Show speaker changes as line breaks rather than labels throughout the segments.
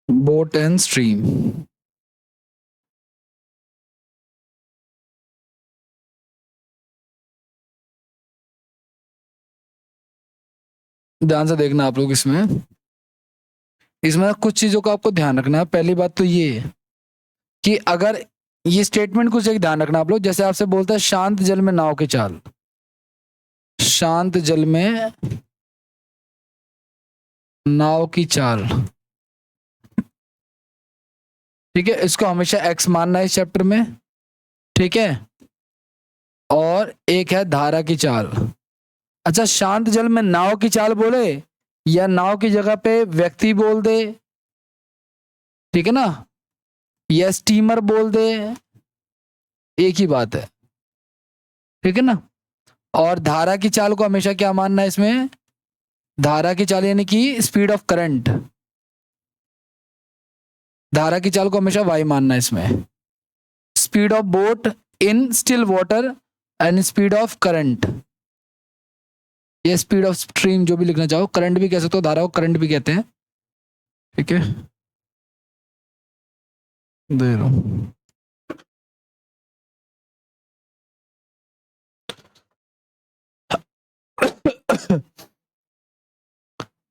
Boat and stream. ध्यान से देखना आप लोग इसमें। इसमें कुछ चीजों का आपको ध्यान रखना है। पहली बात तो ये है कि अगर ये स्टेटमेंट कुछ एक ध्यान रखना आप लोग, जैसे आपसे बोलता है शांत जल में नाव की चाल, शांत जल में नाव की चाल, ठीक है, इसको हमेशा एक्स मानना है इस चैप्टर में, ठीक है। और एक है धारा की चाल। अच्छा, शांत जल में नाव की चाल बोले या नाव की जगह पे व्यक्ति बोल दे, ठीक है ना, या स्टीमर बोल दे, एक ही बात है, ठीक है ना। और धारा की चाल को हमेशा क्या मानना है इसमें, धारा की चाल यानी कि स्पीड ऑफ करंट, धारा की चाल को हमेशा वाई मानना है इसमें। Speed of boat in still water and speed of current, ये स्पीड ऑफ स्ट्रीम जो भी लिखना चाहो, करंट भी कह सकते हो, धारा को करंट भी कहते हैं, ठीक है। दे रहा हूं।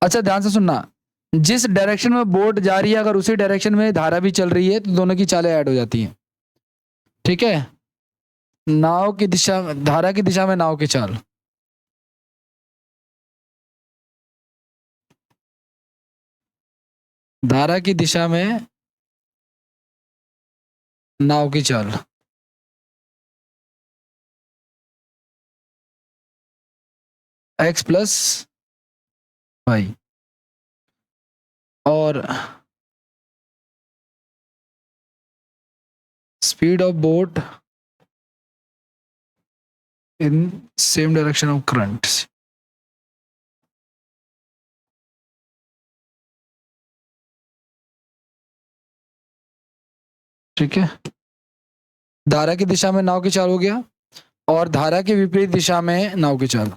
अच्छा ध्यान से सुनना, जिस डायरेक्शन में बोट जा रही है अगर उसी डायरेक्शन में धारा भी चल रही है तो दोनों की चालें ऐड हो जाती हैं, ठीक है। नाव की दिशा, धारा की दिशा में नाव की चाल, धारा की दिशा में नाव की चाल, एक्स प्लस वाई। और speed of boat in same direction of current, ठीक है। धारा की दिशा में नाव की चाल हो गया, और धारा के विपरीत दिशा में नाव की चाल।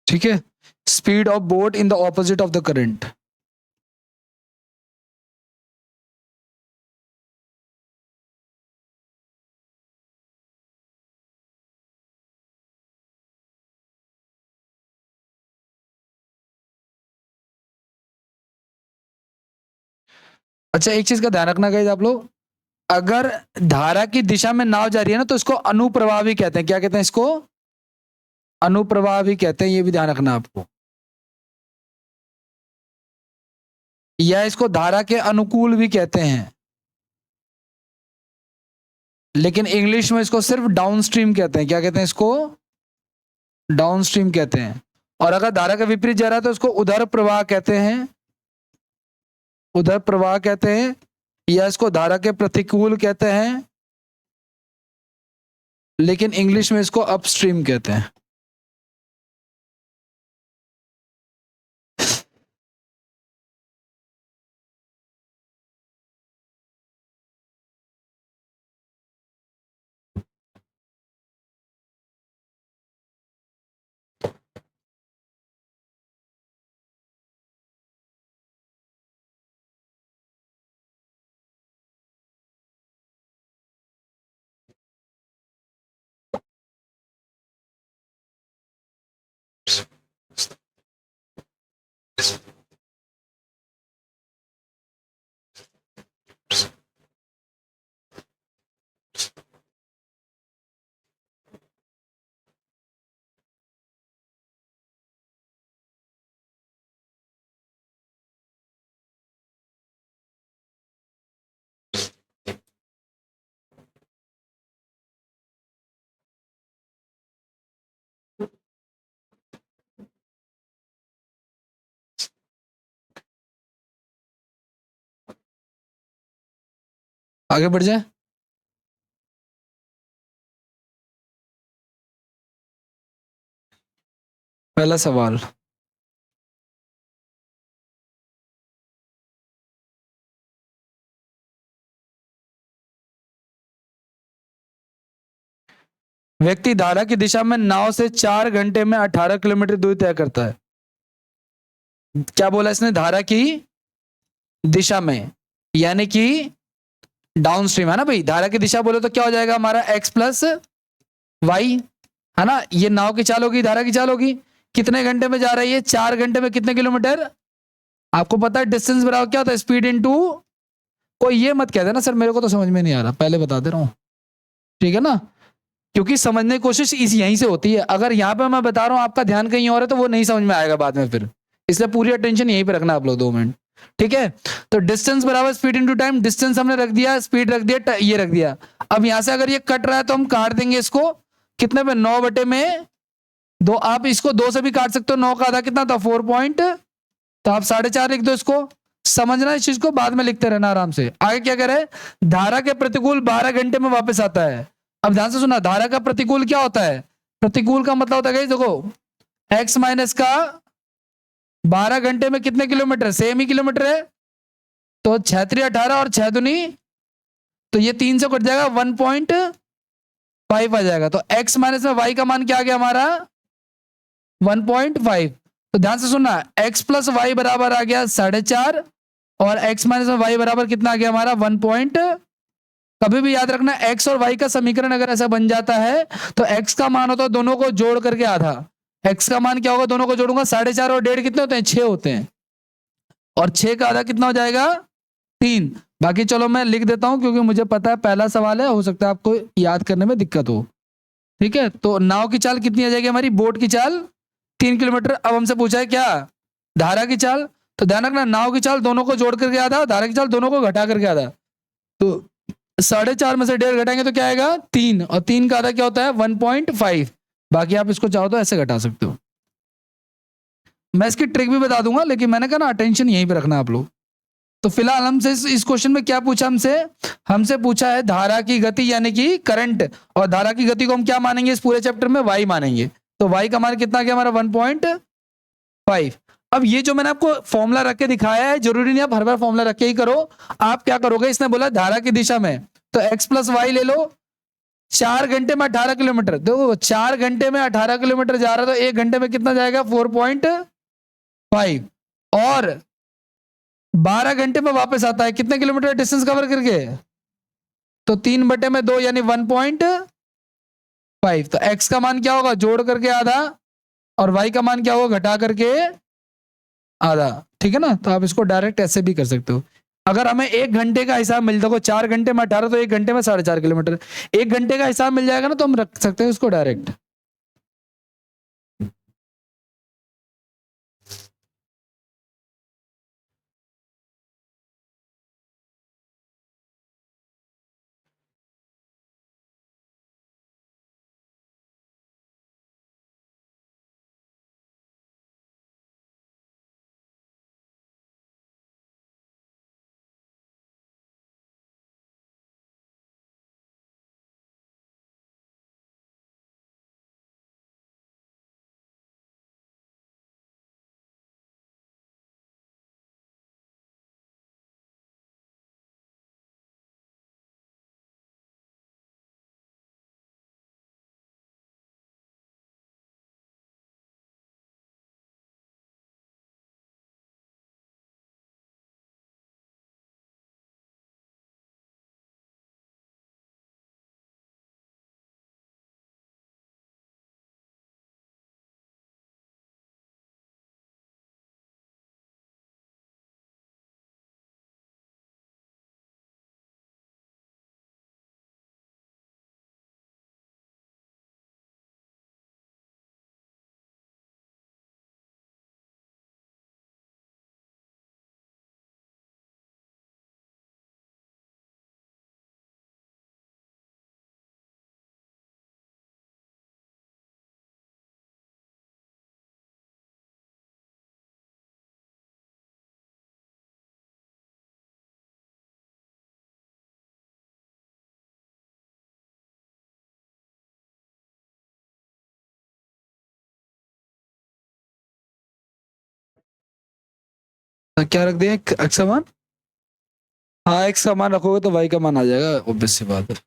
ठीक है, speed of boat in the opposite of the current. अच्छा एक चीज का ध्यान रखना गाइस आप लोग, अगर धारा की दिशा में नाव जा रही है ना तो इसको अनुप्रवाह भी कहते हैं। क्या कहते हैं इसको, अनुप्रवाह भी कहते हैं, ये भी ध्यान रखना आपको। या इसको धारा के अनुकूल भी कहते हैं, लेकिन इंग्लिश में इसको सिर्फ डाउनस्ट्रीम कहते हैं। क्या कहते हैं इसको, डाउनस्ट्रीम कहते हैं। और अगर धारा का विपरीत जा रहा है तो इसको उधर प्रवाह कहते हैं, उधर प्रवाह कहते हैं, या इसको धारा के प्रतिकूल कहते हैं, लेकिन इंग्लिश में इसको अपस्ट्रीम कहते हैं। आगे बढ़ जाए। पहला सवाल, व्यक्ति धारा की दिशा में नाव से 4 घंटे में 18 किलोमीटर दूरी तय करता है। क्या बोला इसने? धारा की दिशा में, यानी कि डाउन स्ट्रीम है ना भाई। धारा की दिशा बोले तो क्या हो जाएगा हमारा x प्लस वाई, है ना। ये नाव की चाल होगी, धारा की चाल होगी। कितने घंटे में जा रही है? 4 घंटे में कितने किलोमीटर? आपको पता है डिस्टेंस बराबर क्या होता है? स्पीड इनटू, कोई ये मत कह देना सर मेरे को तो समझ में नहीं आ रहा, पहले बता दे रहा हूं, ठीक है ना। क्योंकि समझने की कोशिश इस यहीं से होती है। अगर यहाँ पे मैं बता रहा हूँ आपका ध्यान कहीं और है तो वो नहीं समझ में आएगा बाद में फिर, इसलिए पूरी अटेंशन यहीं पे रखना आप लोग 2 मिनट, ठीक है। तो डिस्टेंस बराबर स्पीड इनटू टाइम, डिस्टेंस हमने रख दिया, स्पीड रख दिया, ये रख दिया। अब यहां से अगर ये कट रहा है तो हम काट देंगे इसको, कितने पे? 9/2। आप इसको 2 से भी काट सकते हो, 9 का आधा कितना था? 4 पॉइंट, तो आप 4.5 लिख दो इसको। समझना इस चीज को, बाद में लिखते रहना आराम से। आगे क्या करे? धारा के प्रतिकूल 12 घंटे में वापस आता है। अब ध्यान से सुना, धारा का प्रतिकूल क्या होता है? प्रतिकूल का मतलब होता है देखो, x माइनस का 12 घंटे में कितने किलोमीटर? सेम ही किलोमीटर है, तो 6×3 = 18 और 6×2 तो ये 3 से कट जाएगा, 1.5 आ जाएगा। तो x माइनस में y का मान क्या आ गया हमारा? 1.5। तो ध्यान से सुनना, x प्लस वाई बराबर आ गया 4.5 और x माइनस में y बराबर कितना आ गया हमारा? 1 कभी भी याद रखना, x और y का समीकरण अगर ऐसा बन जाता है तो x का मान होता है दोनों को जोड़ करके आधा। x का मान क्या होगा? दोनों को जोड़ूंगा, 4.5 और 1.5 कितने होते हैं? 6 होते हैं, और 6 का आधा कितना हो जाएगा? 3। बाकी चलो मैं लिख देता हूं क्योंकि मुझे पता है पहला सवाल है, हो सकता है आपको याद करने में दिक्कत हो, ठीक है। तो नाव की चाल कितनी आ जाएगी हमारी? बोट की चाल 3 किलोमीटर। अब हमसे पूछा है क्या? धारा की चाल। तो ध्यान रखना, नाव की चाल दोनों को जोड़ करके आधा, धारा की चाल दोनों को घटा करके आधा। तो 4.5 में से 1.5 घटाएंगे तो क्या आएगा? 3, और 3 का आधा क्या होता है? 1.5। बाकी आप इसको चाहो तो ऐसे घटा सकते हो, मैं इसकी ट्रिक भी बता दूंगा, लेकिन मैंने कहा ना अटेंशन यहीं पे रखना आप लोग। तो फिलहाल हमसे इस क्वेश्चन में क्या पूछा? हमसे पूछा है धारा की गति यानी कि करंट, और धारा की गति को हम क्या मानेंगे इस पूरे चैप्टर में? y मानेंगे। तो y का मान कितना गया हमारा? 1.5। अब ये जो मैंने आपको फॉर्मूला रख के दिखाया है, जरूरी नहीं आप हर बार फॉर्मूला रख के ही करो। आप क्या करोगे? इसने बोला धारा की दिशा में, तो x प्लस वाई ले लो। 4 घंटे में 18 किलोमीटर, देखो 4 घंटे में 18 किलोमीटर जा रहा है, तो 1 घंटे में कितना जाएगा? 4.5। और 12 घंटे में वापस आता है, कितने किलोमीटर डिस्टेंस कवर करके? तो 3/2 यानी 1.5। तो x का मान क्या होगा? जोड़ करके आधा, और y का मान क्या होगा? घटा करके आधा, ठीक है ना। तो आप इसको डायरेक्ट ऐसे भी कर सकते हो। अगर हमें 1 घंटे का हिसाब मिल जाए, 4 घंटे में 18 तो 1 घंटे में 4.5 किलोमीटर, 1 घंटे का हिसाब मिल जाएगा ना, तो हम रख सकते हैं इसको डायरेक्ट। तो क्या रख दें x का मान? हाँ x का मान रखोगे तो y का मान आ जाएगा, ऑब्वियस सी बात है।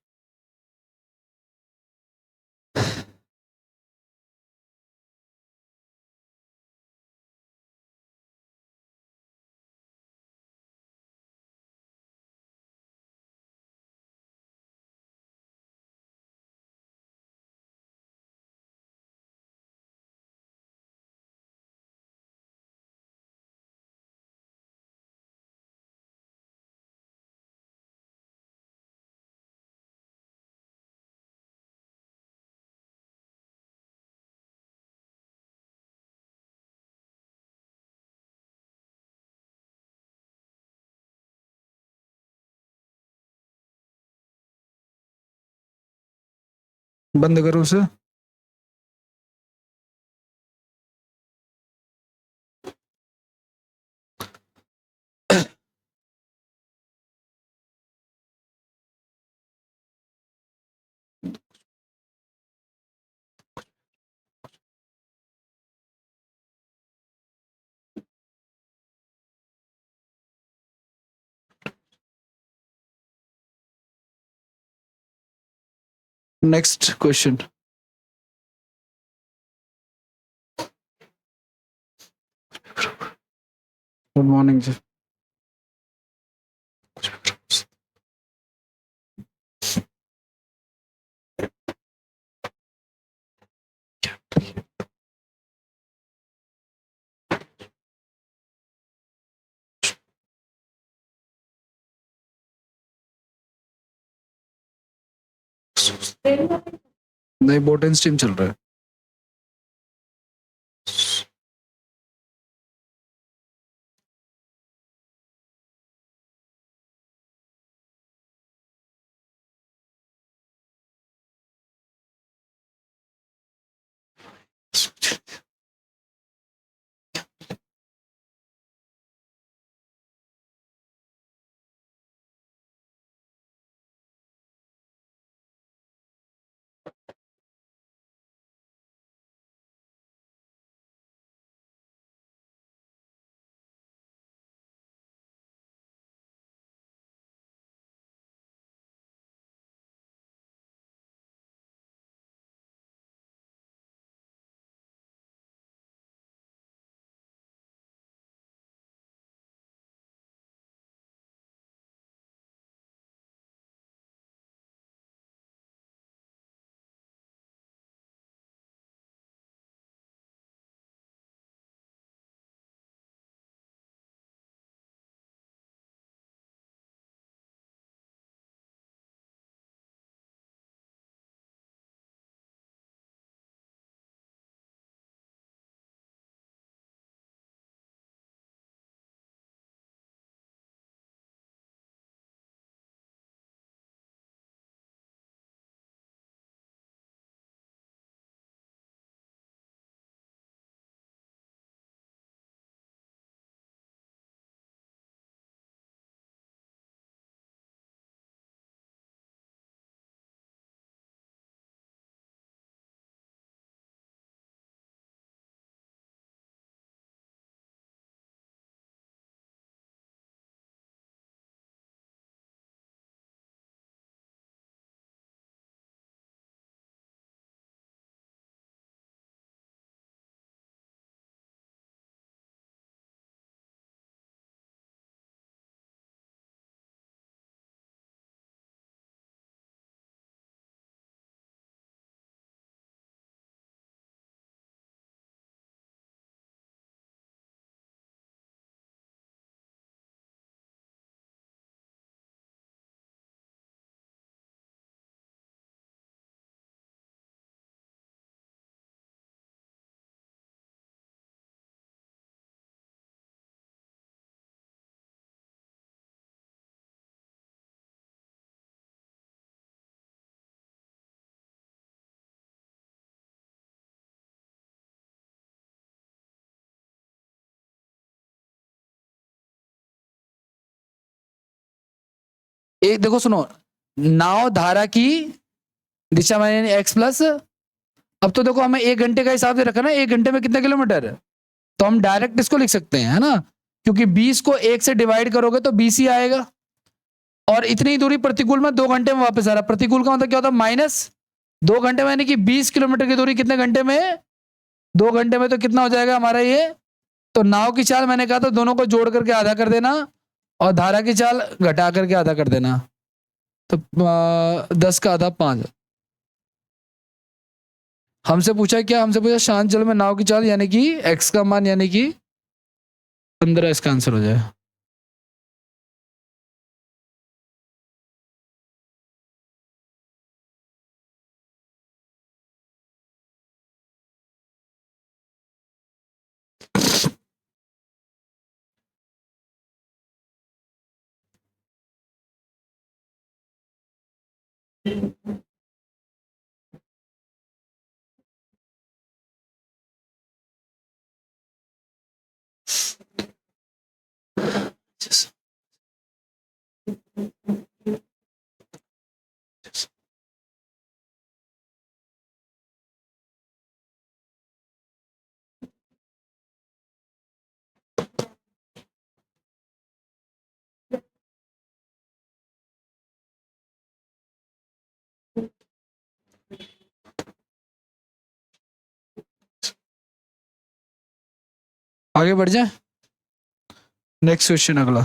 बंद करो उसे। Next question. गुड मॉर्निंग जी। नहीं, बोटन स्ट्रीम चल रहा है। एक देखो सुनो, नाव धारा की दिशा में यानी x प्लस, अब तो देखो हमें 1 घंटे का हिसाब से रखा ना, 1 घंटे में कितना किलोमीटर है, तो हम डायरेक्ट इसको लिख सकते हैं, है ना, क्योंकि 20 को 1 से डिवाइड करोगे तो 20 ही आएगा। और इतनी दूरी प्रतिकूल में 2 घंटे में वापस आ रहा। प्रतिकूल का मतलब क्या होता है? माइनस 2 घंटे में, यानी कि 20 किलोमीटर की दूरी कितने घंटे में? 2 घंटे में। तो कितना हो जाएगा हमारा ये? तो नाव की चाल मैंने कहा था दोनों को जोड़ करके आधा कर देना और धारा की चाल घटा करके आधा कर देना। तो 10 का आधा 5। हमसे पूछा क्या? हमसे पूछा शांत जल में नाव की चाल यानी कि x का मान यानी कि 15 इसका आंसर हो जाए। आगे बढ़ जाए। नेक्स्ट क्वेश्चन अगला।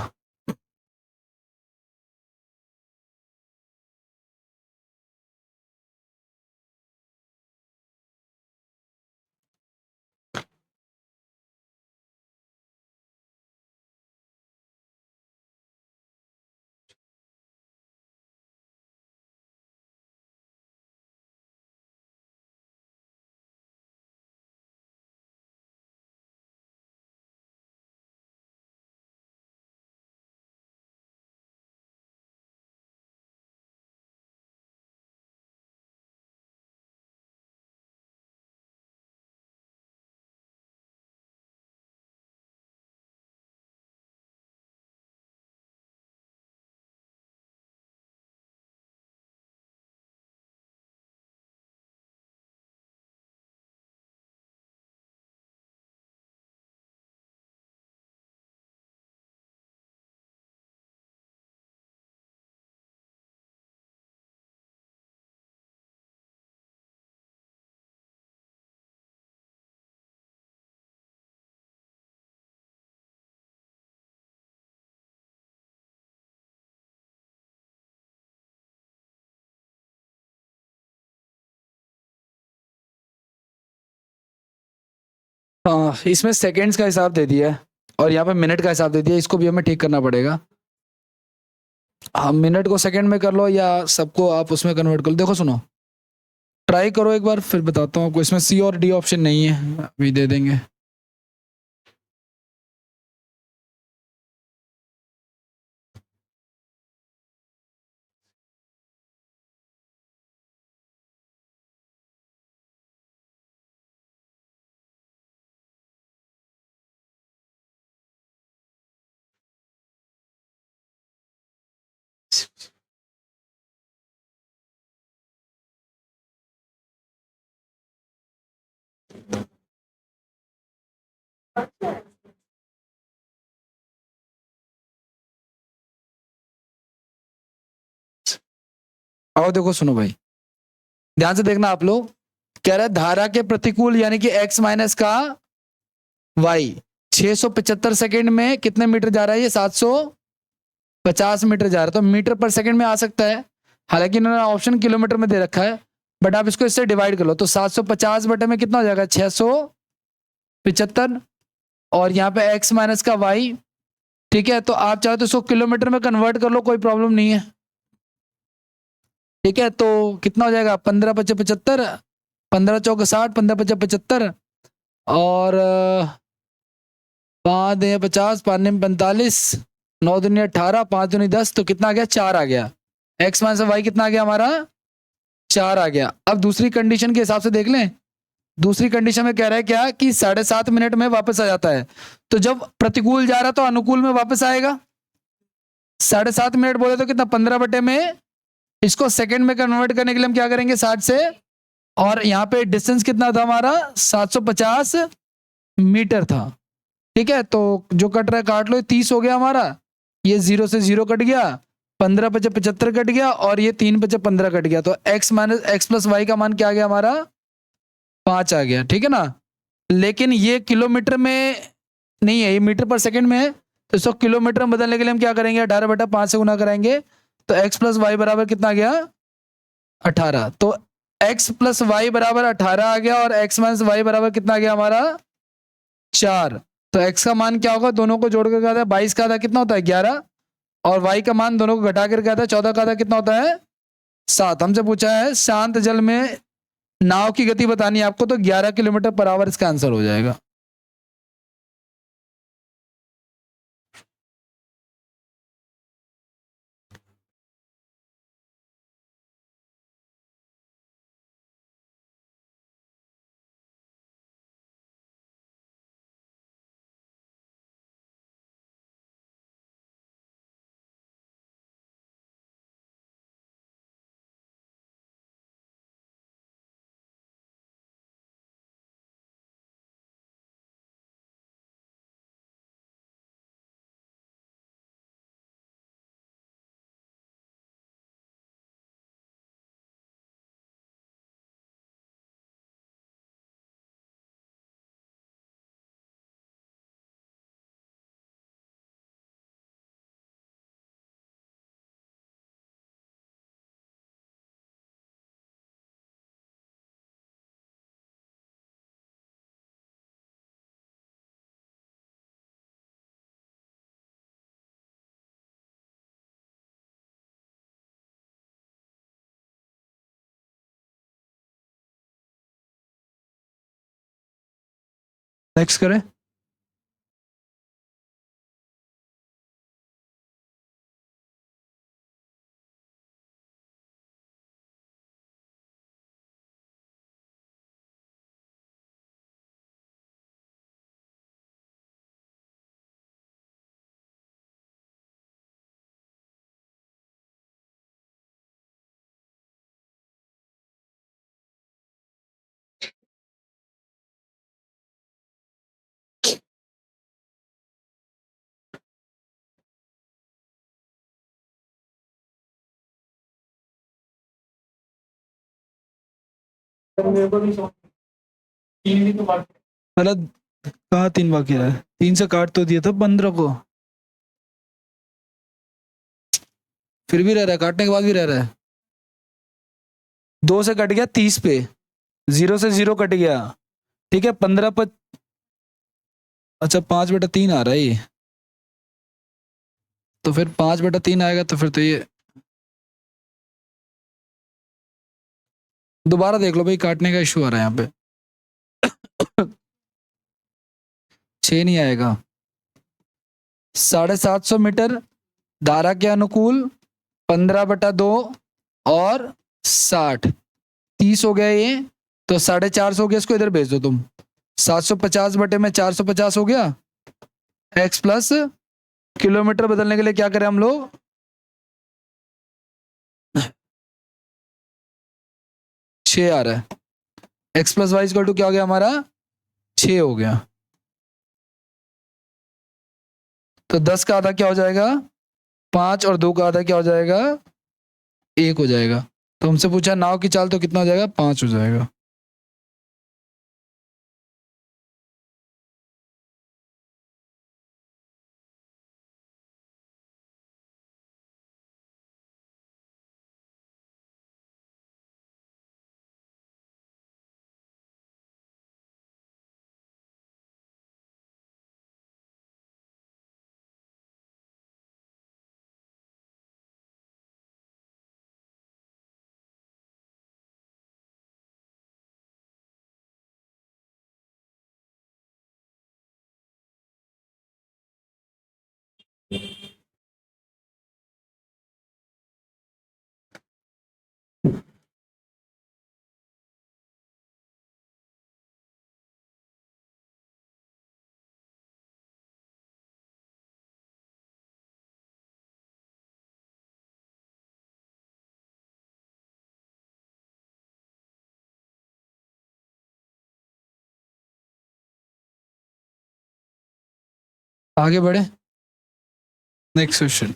हाँ, इसमें सेकंड्स का हिसाब दे दिया है और यहाँ पे मिनट का हिसाब दे दिया। इसको भी हमें ठीक करना पड़ेगा। हाँ, मिनट को सेकंड में कर लो या सबको आप उसमें कन्वर्ट कर लो। देखो सुनो, ट्राई करो एक बार फिर बताता हूँ आपको। इसमें सी और डी ऑप्शन नहीं है, अभी दे देंगे। आओ देखो सुनो भाई, ध्यान से देखना आप लोग। कह रहा है धारा के प्रतिकूल यानी कि x माइनस का y 675 सेकेंड में कितने मीटर जा रहा है? ये 750 मीटर जा रहा है। तो मीटर पर सेकंड में आ सकता है, हालांकि इन्होंने ऑप्शन किलोमीटर में दे रखा है, बट आप इसको इससे डिवाइड कर लो। तो 750 बटे में कितना हो जाएगा? 675। और यहाँ पे x माइनस का y, ठीक है। तो आप चाहो तो इसको किलोमीटर में कन्वर्ट कर लो, कोई प्रॉब्लम नहीं है, ठीक है। तो कितना हो जाएगा? 15 पचे 75, 15 चौके 60, 15 पचे 75 और 5 दूनी 50, 5 दूनी 45, 9 दूनी 18, 5 दूनी 10। तो कितना आ गया? 4 आ गया। x माइनस वाई कितना आ गया हमारा? 4 आ गया। अब दूसरी कंडीशन के हिसाब से देख लें। दूसरी कंडीशन में कह रहा है क्या कि 7.5 मिनट में वापस आ जाता है। तो जब प्रतिकूल जा रहा तो अनुकूल में वापस आएगा। 7.5 मिनट बोले तो कितना? 15 बटे में, इसको सेकंड में कन्वर्ट करने के लिए हम क्या करेंगे? 60 से। और यहाँ पे डिस्टेंस कितना था हमारा? 750 मीटर था। ठीक है, तो जो कट रहा है काट लो, 30 हो गया हमारा, ये 0 से 0 कट गया, 15 पचे 75 कट गया, और ये 3 पचे 15 कट गया, तो x minus x plus y का मान क्या आ गया हमारा, 5 आ गया। ठीक है ना, लेकिन ये किलोमीटर में नहीं है, ये मीटर पर सेकंड में है, तो इसको किलोमीटर में बदलने के लिए हम क्या करेंगे, 18/5 से गुना कराएंगे, तो x प्लस वाई बराबर कितना आ गया, 18। तो x प्लस वाई बराबर 18 आ गया, और x माइनस वाई बराबर कितना आ गया हमारा, 4। तो x का मान क्या होगा, दोनों को जोड़कर क्या था, 22 का आधा कितना होता है, 11, और y का मान दोनों को घटाकर क्या था, 14 का आधा कितना होता है, 7। हमसे पूछा है शांत जल में नाव की गति बतानी है आपको, तो 11 किलोमीटर पर आवर इसका आंसर हो जाएगा। नेक्स्ट करें। मतलब कहाँ 3 बाकी रहा है, 3 से काट तो दिया था 15 को, फिर भी रह रहा है, काटने के बाद भी रह रहा है। 2 से कट गया 30 पे, 0 से 0 कट गया, ठीक है, 15 पर, अच्छा 5/3 आ रहा है ये, तो फिर 5/3 आएगा, तो फिर तो ये दोबारा देख लो भाई, काटने का इशू आ रहा है यहाँ पे। 6 नहीं आएगा, 750 मीटर धारा के अनुकूल, 15/2 और 60, 30 हो गया ये, तो 450 हो गया, इसको इधर भेज दो तुम, 750/450 हो गया, एक्स प्लस किलोमीटर बदलने के लिए क्या करें हम लोग, 6 आ रहा है, x plus y equal to क्या हो गया हमारा, 6 हो गया, तो 10 का आधा क्या हो जाएगा, 5, और 2 का आधा क्या हो जाएगा, 1 हो जाएगा। तो हमसे पूछा नाव की चाल, तो कितना हो जाएगा, 5 हो जाएगा। आगे बढ़े, नेक्स्ट क्वेश्चन।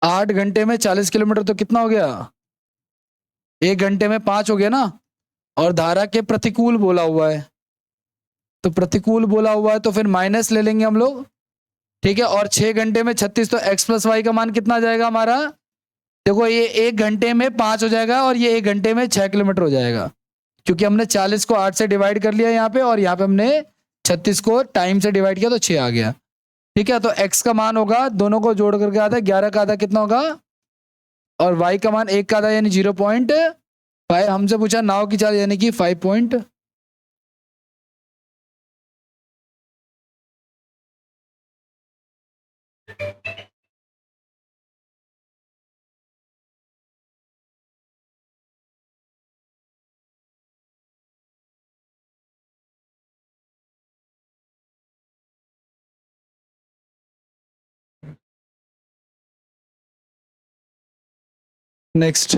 आठ घंटे में 40 किलोमीटर तो कितना हो गया? एक घंटे में 5 हो गया ना। और धारा के प्रतिकूल बोला हुआ है, तो प्रतिकूल बोला हुआ है तो फिर माइनस ले लेंगे हम लोग। ठीक है, और 6 घंटे में 36, तो x प्लस वाई का मान कितना आ जाएगा हमारा? देखो ये 1 घंटे में 5 हो जाएगा और ये 1 घंटे में 6 किलोमीटर हो जाएगा, क्योंकि हमने 40 को 8 से डिवाइड कर लिया यहाँ पे, और यहाँ पे हमने 36 को टाइम से डिवाइड किया तो 6 आ गया। ठीक है, तो x का मान होगा, दोनों को जोड़ करके आता है 11 का आधा कितना होगा, और y का मान 1 का आधा यानी 0.5। हमसे पूछा नाव की चाल यानी कि 5 पॉइंट। नेक्स्ट।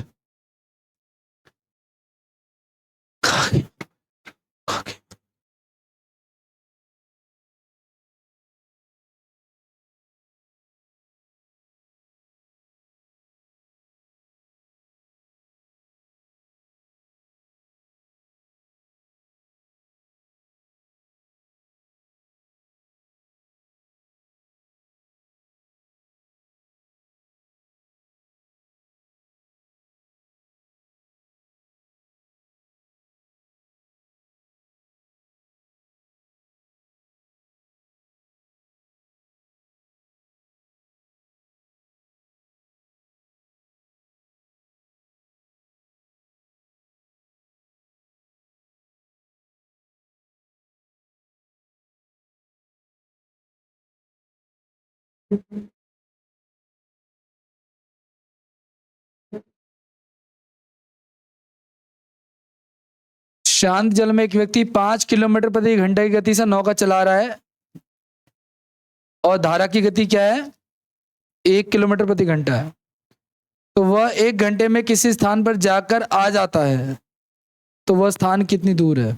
शांत जल में एक व्यक्ति 5 किलोमीटर प्रति घंटे की गति से नौका चला रहा है, और धारा की गति क्या है? 1 किलोमीटर प्रति घंटा है। तो वह 1 घंटे में किसी स्थान पर जाकर आ जाता है, तो वह स्थान कितनी दूर है?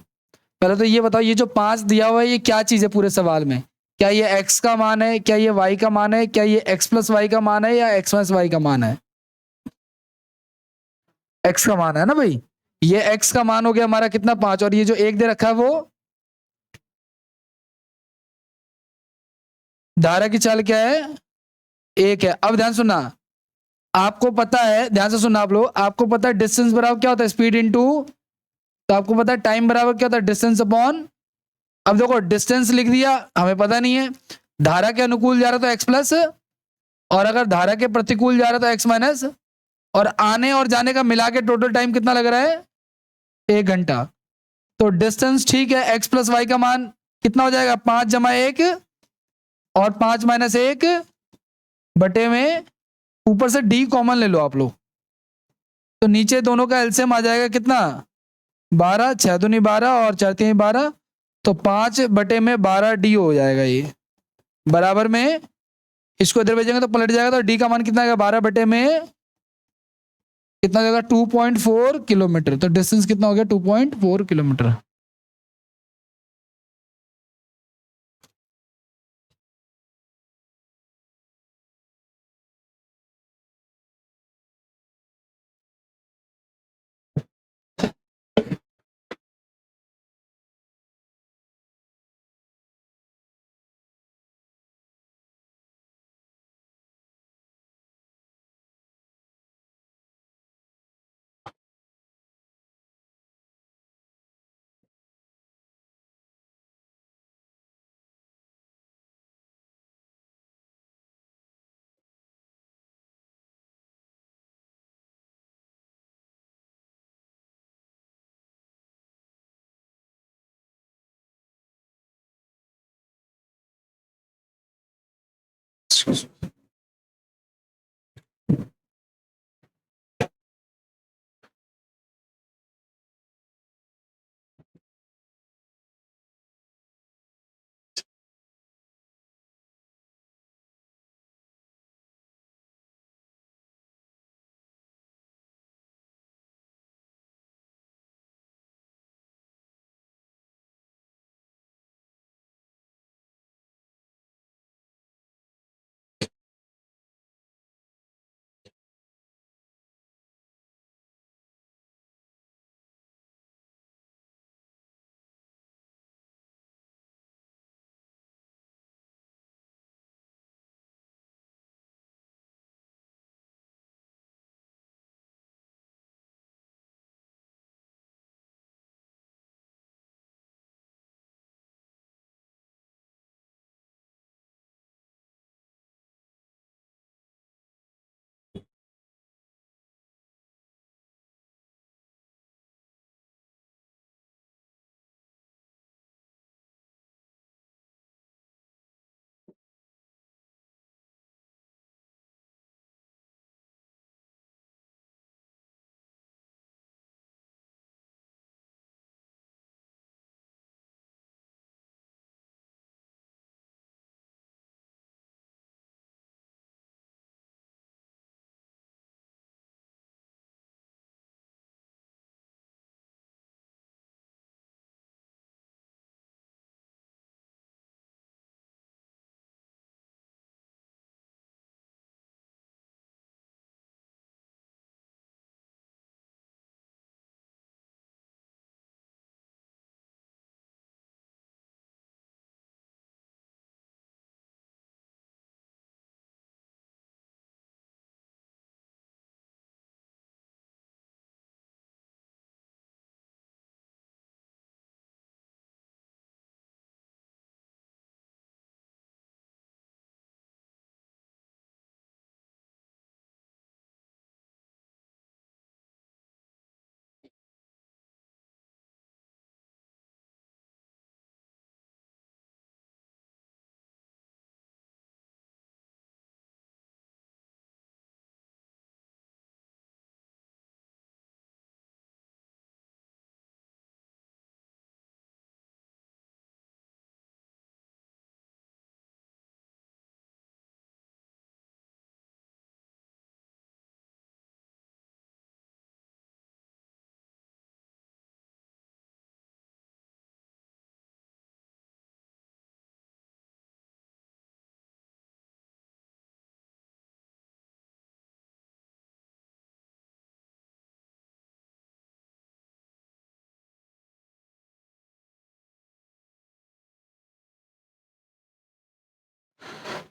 पहले तो ये बताओ, ये जो 5 दिया हुआ है ये क्या चीज है पूरे सवाल में? क्या ये x का मान है, क्या ये y का मान है, क्या ये x प्लस वाई का मान है, या x माइनस वाई का मान है? x का मान है ना भाई। ये x का मान हो गया हमारा कितना? 5। और ये जो 1 दे रखा है वो धारा की चाल क्या है? 1 है। अब ध्यान सुनना, आपको पता है, ध्यान से सुनना आप लोग, आपको पता है डिस्टेंस बराबर क्या होता है? स्पीड इनटू, तो आपको पता है टाइम बराबर क्या होता है? Distance upon. अब देखो डिस्टेंस लिख दिया, हमें पता नहीं है। धारा के अनुकूल जा रहा तो एक्स प्लस, और अगर धारा के प्रतिकूल जा रहा तो एक्स माइनस, और आने और जाने का मिला के टोटल टाइम कितना लग रहा है? 1 घंटा। तो डिस्टेंस ठीक है, एक्स प्लस वाई का मान कितना हो जाएगा? 5 जमा 1 और 5 - 1 बटे में, ऊपर से डी कॉमन ले लो आप लोग, तो नीचे दोनों का एलसीएम आ जाएगा कितना? 12, 6 दूनी 12 और 4 तीन 12, तो 5/12 डी हो जाएगा ये, बराबर में। इसको इधर भेजेंगे तो पलट जाएगा, तो डी का मान कितना आएगा? 12/में कितना जाएगा? 2.4 किलोमीटर। तो डिस्टेंस कितना हो गया? 2.4 किलोमीटर।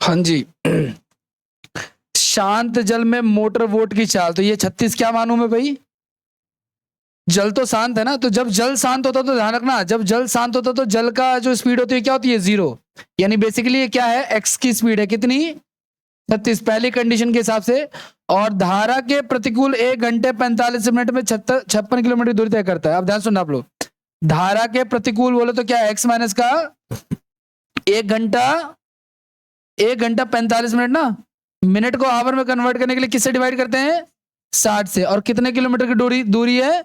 हाँ जी। शांत जल में मोटर बोट की चाल, तो ये 36 क्या मानूं मैं भाई? जल तो शांत है ना, तो जब जल शांत होता तो ध्यान रखना, जब जल शांत होता तो जल का जो स्पीड होती है क्या होती है? 0। यानी बेसिकली ये क्या है? एक्स की स्पीड है कितनी? 36, पहली कंडीशन के हिसाब से। और धारा के प्रतिकूल 1 घंटे 45 मिनट में 56 किलोमीटर दूरी तय करता है। अब ध्यान सुनना आप लोग, धारा के प्रतिकूल बोले तो क्या है? एक्स माइनस का 1 घंटा 45 मिनट ना, मिनट को आवर में कन्वर्ट करने के लिए किससे डिवाइड करते हैं? 60 से। और कितने किलोमीटर की दूरी है?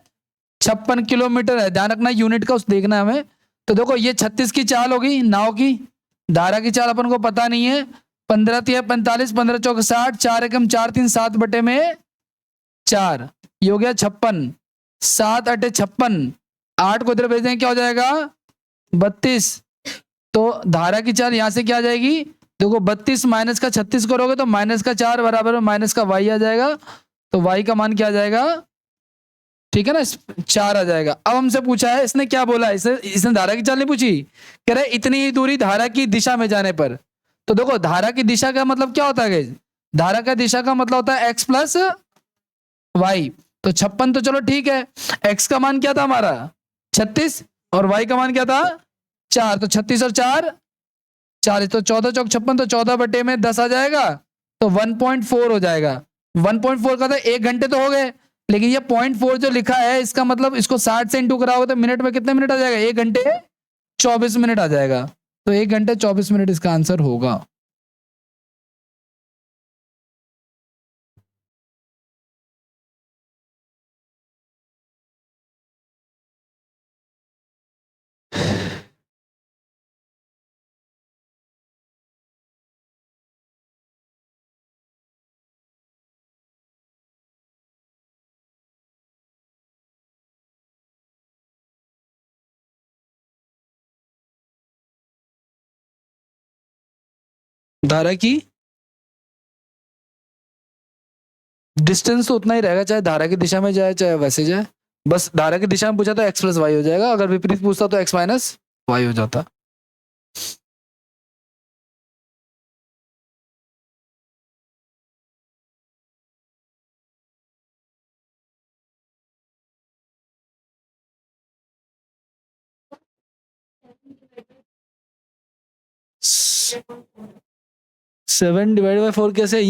56 किलोमीटर है। ध्यान रखना यूनिट का उस देखना है हमें। तो देखो ये 36 की चाल होगी नाव की, धारा की चाल अपन को पता नहीं है। 15 तिया 45, 15 चौक 60, 4 एकम 4 3 7 बटे में 4, ये हो गया 56। 7 अटे 56, 8 को इधर भेज देंगे क्या हो जाएगा? 32। तो धारा की चाल यहां से क्या आ जाएगी? देखो 32 माइनस का 36 करोगे तो माइनस का 4 बराबर में माइनस का y आ जाएगा। तो y का मान क्या आ जाएगा? ठीक है ना, 4 आ जाएगा। अब हमसे पूछा है, इसने क्या बोला? इसने धारा की चाल नहीं पूछी, कह रहे इतनी ही दूरी धारा की दिशा में जाने पर। तो देखो धारा की दिशा का मतलब क्या होता है? धारा का दिशा का मतलब होता है x प्लस वाई। तो 56 तो चलो ठीक है, x का मान क्या था हमारा? 36, और y का मान क्या था? 4। तो 36 और 4 40, तो 14 चौक 56, तो 14 बटे में 10 आ जाएगा। तो 1.4 हो जाएगा। 1.4 का था 1 घंटे तो हो गए, लेकिन ये 0.4 जो लिखा है इसका मतलब इसको 60 से इंटू कराओगे तो मिनट में कितने मिनट आ जाएगा? 1 घंटे 24 मिनट आ जाएगा। तो 1 घंटे 24 मिनट इसका आंसर होगा। धारा की डिस्टेंस तो उतना ही रहेगा, चाहे धारा की दिशा में जाए चाहे वैसे जाए। बस धारा की दिशा में पूछा तो x प्लस वाई हो जाएगा, अगर विपरीत पूछता तो x माइनस वाई हो जाता। सेवन डिवाइड बाई फोर कैसे?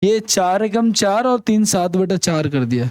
ये 4 एकम 4 और 3 7/4 कर दिया।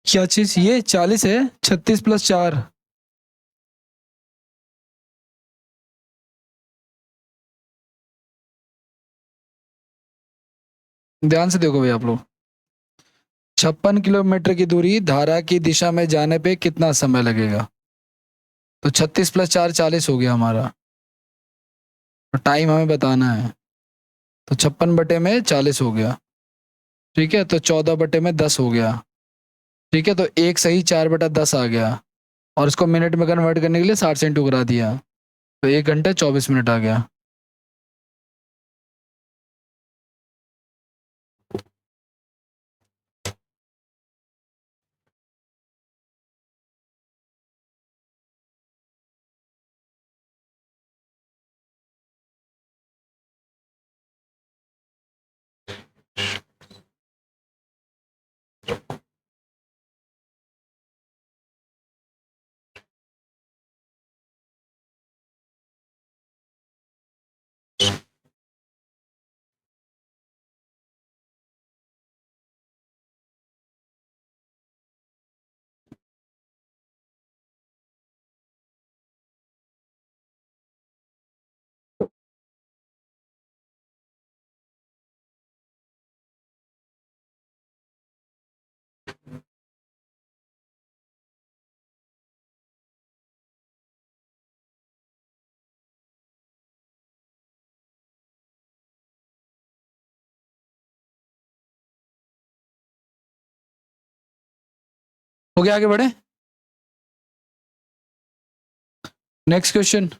क्या चीज? ये 40 है, 36 प्लस 4। ध्यान से देखो भाई आप लोग, 56 किलोमीटर की दूरी धारा की दिशा में जाने पे कितना समय लगेगा? तो 36 प्लस 4 40 हो गया हमारा, और टाइम हमें बताना है। तो 56/40 हो गया, ठीक है। तो 14/10 हो गया, ठीक है। तो एक सही 4/10 आ गया, और इसको मिनट में कन्वर्ट करने के लिए 60 से इंटू करा दिया, तो 1 घंटा 24 मिनट आ गया। हो गया, आगे बढ़े। Next question.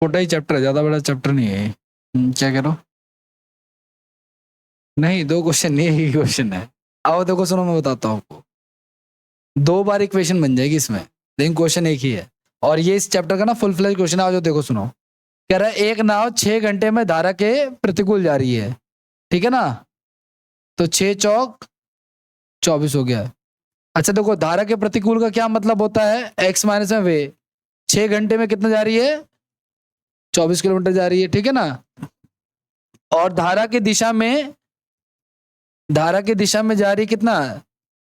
छोटा ही चैप्टर है, ज्यादा बड़ा चैप्टर नहीं है ये। क्या कह रहे हो? नहीं, 2 क्वेश्चन नहीं, एक ही क्वेश्चन है। आओ देखो, सुनो मैं बताता हूँ आपको। 2 बार इक्वेशन बन जाएगी इसमें, लेकिन क्वेश्चन एक ही है। और ये इस चैप्टर का ना फुल फ्लेज क्वेश्चन है। आओ जो देखो सुनो। कह रहा है एक नाव 6 घंटे में धारा के प्रतिकूल जा रही है, ठीक है ना। तो 6 चौक 24 हो गया। अच्छा देखो, धारा के प्रतिकूल का क्या मतलब होता है? x माइनस में वे 6 घंटे में कितना जा रही है? 24 किलोमीटर जा रही है, ठीक है ना। और धारा की दिशा में जा रही कितना?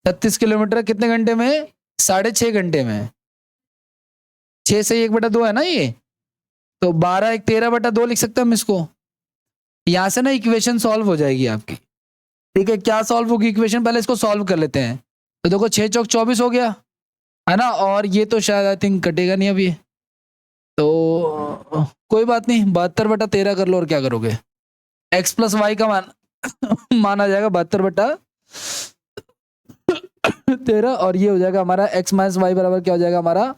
36 किलोमीटर, कितने घंटे में? 6.5 घंटे में। 6 से 1/2 है ना ये, तो 12 1 13/2 लिख सकते हैं हम इसको। यहां से ना इक्वेशन सॉल्व हो जाएगी आपकी, ठीक है। क्या सॉल्व होगी इक्वेशन, पहले इसको सॉल्व कर लेते हैं। तो देखो 6 चौक 24 हो गया, है ना। और ये तो शायद आई थिंक कटेगा नहीं अभी, तो कोई बात नहीं, 72/13 कर लो, और क्या करोगे। x प्लस वाई का मान माना जाएगा 72/13, और ये हो जाएगा हमारा x माइनस वाई बराबर क्या हो जाएगा हमारा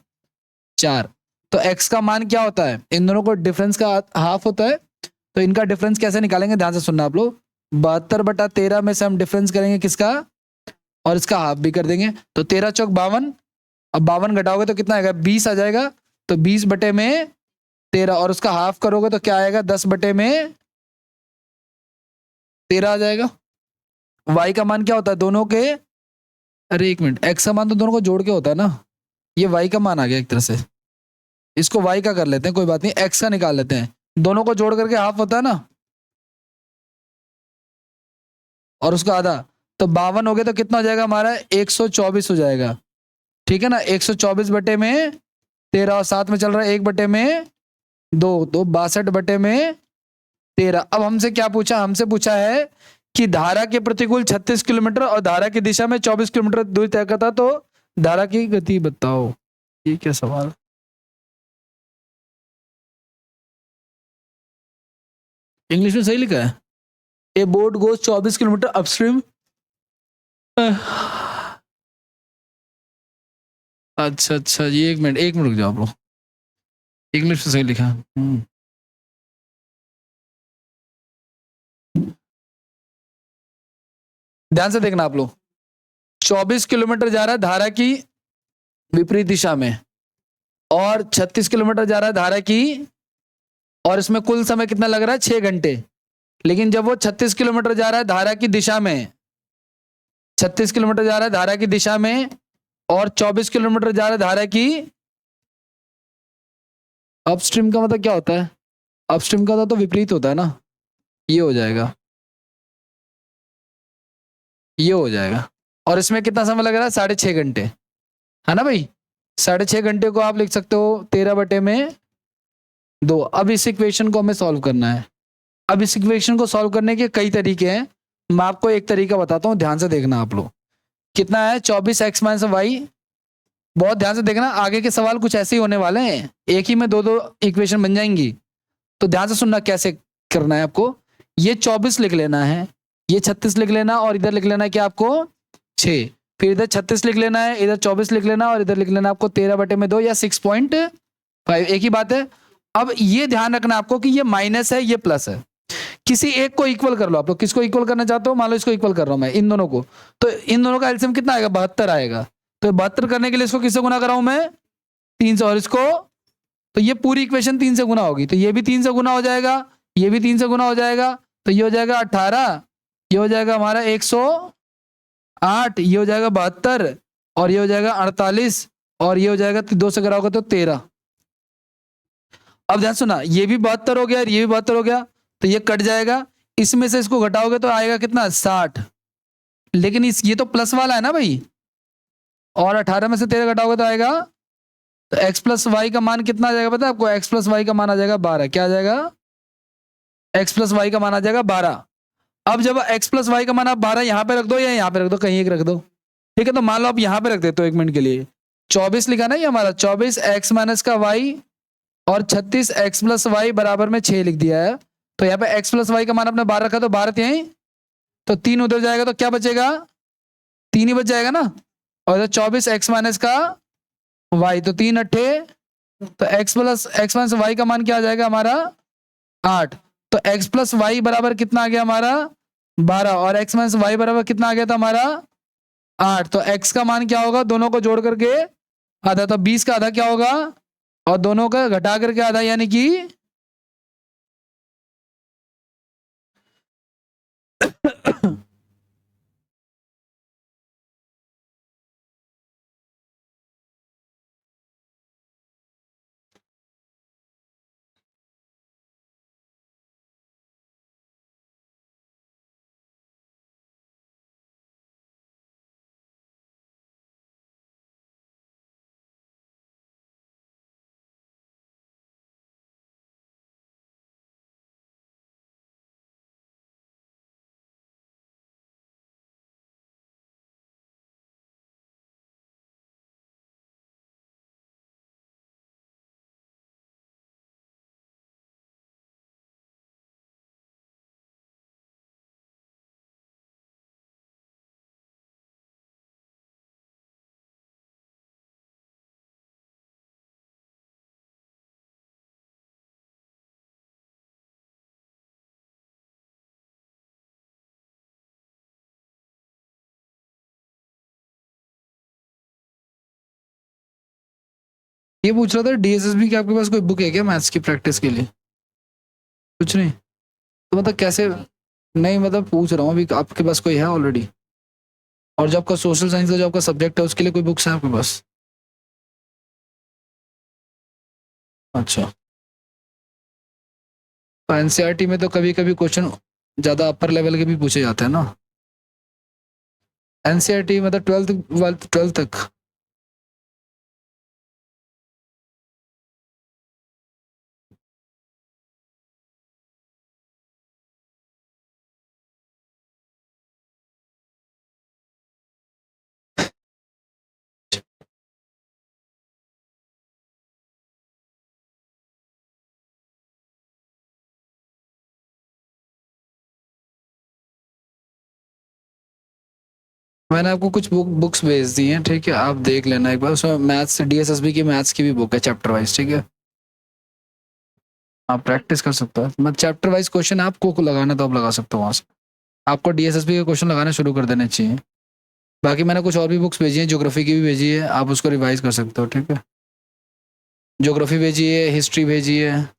4। तो x का मान क्या होता है, इन दोनों को डिफरेंस का हाफ होता है। तो इनका डिफरेंस कैसे निकालेंगे, ध्यान से सुनना आप लोग। 72/13 में से हम डिफरेंस करेंगे किसका, और इसका हाफ भी कर देंगे। तो 13 चौक 52, अब 52 घटाओगे तो कितना आएगा, 20 आ जाएगा। तो 20/13, और उसका हाफ करोगे तो क्या आएगा, 10/13 आ जाएगा। y का मान क्या होता है दोनों के, अरे एक मिनट, x का मान तो दोनों को जोड़ के होता है ना, ये y का मान आ गया एक तरह से। इसको y का कर लेते हैं, कोई बात नहीं, x का निकाल लेते हैं। दोनों को जोड़ करके हाफ होता है ना, और उसका आधा। तो 52 हो गया तो कितना हो जाएगा हमारा, 124 हो जाएगा, ठीक है ना। 124/13, और साथ में चल रहा है 1/2, तो 62/13। अब हमसे क्या पूछा, हमसे पूछा है कि धारा के प्रतिकूल 36 किलोमीटर और धारा की दिशा में 24 किलोमीटर दूरी तय करता, तो धारा की गति बताओ। ये क्या सवाल, इंग्लिश में सही लिखा है। ए बोट गोज 24 किलोमीटर अपस्ट्रीम। अच्छा अच्छा, ये एक मिनट रुक जाओ आप लोग, इंग्लिश में सही लिखा। ध्यान से देखना आप लोग, 24 किलोमीटर जा रहा है धारा की विपरीत दिशा में, और 36 किलोमीटर जा रहा है धारा की, और इसमें कुल समय कितना लग रहा है, 6 घंटे। लेकिन जब वो 36 किलोमीटर जा रहा है धारा की दिशा में, 36 किलोमीटर जा रहा है धारा की दिशा में, और 24 किलोमीटर जा रहा है धारा की अपस्ट्रीम, का मतलब क्या होता है, अपस्ट्रीम का तो विपरीत होता है ना, ये हो जाएगा, ये हो जाएगा। और इसमें कितना समय लग रहा है, 6.5 घंटे, है ना भाई। 6.5 घंटे को आप लिख सकते हो 13/2। अब इस इक्वेशन को हमें सॉल्व करना है। अब इस इक्वेशन को सॉल्व करने के कई तरीके हैं, मैं आपको एक तरीका बताता हूँ, ध्यान से देखना आप लोग। कितना है, 24x माइनस वाई। बहुत ध्यान से देखना, आगे के सवाल कुछ ऐसे ही होने वाले हैं, एक ही में दो दो इक्वेशन बन जाएंगी। तो ध्यान से सुनना कैसे करना है आपको। ये 24 लिख लेना है, ये 36 लिख लेना, और इधर लिख लेना है क्या आपको 6। फिर इधर 36 लिख लेना है, इधर 24 लिख लेना, और इधर लिख लेना आपको 13/2 या 6.5, एक ही बात है। अब ये ध्यान रखना आपको कि ये माइनस है, ये प्लस है। किसी एक को इक्वल कर लो आप लोग, किसको इक्वल करना चाहते हो, मान लो इसको इक्वल कर रहा हूं मैं, इन दोनों को। तो इन दोनों का एलसीएम कितना आएगा, 72 आएगा। तो 72 करने के लिए इसको किससे गुना कर रहा हूं मैं, 3 से, और इसको, तो ये पूरी इक्वेशन 3 से गुना होगी, तो ये भी 3 से गुना हो जाएगा, ये भी 3 से गुना हो जाएगा। तो ये हो जाएगा 18, ये हो जाएगा हमारा 108, ये हो जाएगा 72, और ये हो जाएगा 48, और ये हो जाएगा 2 से कराओगे तो 13। अब ध्यान सुना, ये भी 72 हो गया, ये भी 72 हो गया, तो ये कट जाएगा। इसमें से इसको घटाओगे तो आएगा कितना, 60। लेकिन ये तो प्लस वाला है ना भाई, और 18 में से 13 घटाओगे तो आएगा, तो x प्लस वाई का मान कितना आ जाएगा पता है आपको, x प्लस वाई का मान आ जाएगा 12। क्या आ जाएगा, x प्लस वाई का मान आ जाएगा 12। अब जब x प्लस वाई का मान आप 12 यहां पे रख दो या यहां पे रख दो, कहीं एक रख दो, ठीक है। तो मान लो आप यहां पे रख देते हो एक मिनट के लिए, 24 लिखा ना ये हमारा, 24x माइनस का वाई, और 36x प्लस वाई बराबर में 6 लिख दिया है। तो यहाँ पे x प्लस वाई का मान अपने 12 रखा, तो 12 यहीं, तो 3 उधर जाएगा, तो क्या बचेगा, 3 ही बच जाएगा ना। और इधर 24x माइनस का वाई, तो 3 अट्ठे, तो x माइनस वाई का मान क्या आ जाएगा हमारा 8। तो x प्लस वाई बराबर कितना आ गया हमारा 12, और x माइनस वाई बराबर कितना आ गया था हमारा 8। तो x का मान क्या होगा, दोनों को जोड़ करके आधा, तो 20 का आधा क्या होगा, और दोनों का घटा करके आधा, यानी कि ये पूछ रहा था डीएसएसबी की आपके पास कोई बुक है क्या मैथ्स की प्रैक्टिस के लिए? कुछ नहीं तो मतलब कैसे? नहीं मतलब पूछ रहा हूँ अभी आपके पास कोई है ऑलरेडी? और जो आपका सोशल साइंस का जो आपका सब्जेक्ट है उसके लिए कोई बुक्स है आपके पास? अच्छा। तो एनसीईआरटी में तो कभी कभी क्वेश्चन ज्यादा अपर लेवल के भी पूछे जाते हैं ना। एनसीईआरटी मतलब ट्वेल्थ तक। मैंने आपको कुछ बुक्स भेज दी हैं, ठीक है, आप देख लेना एक बार। उसमें मैथ्स डीएसएसबी की मैथ्स की भी बुक है चैप्टर वाइज, ठीक है। आप प्रैक्टिस कर सकते हो, मतलब चैप्टर वाइज क्वेश्चन आपको को लगाना तो आप लगा सकते हो वहां से। आपको डीएसएसबी के क्वेश्चन लगाने शुरू कर देने चाहिए। बाकी मैंने कुछ और भी बुक्स भेजी हैं, ज्योग्राफी की भी भेजी है, आप उसको रिवाइज कर सकते हो, ठीक है। ज्योग्राफी भेजी है, हिस्ट्री भेजी है।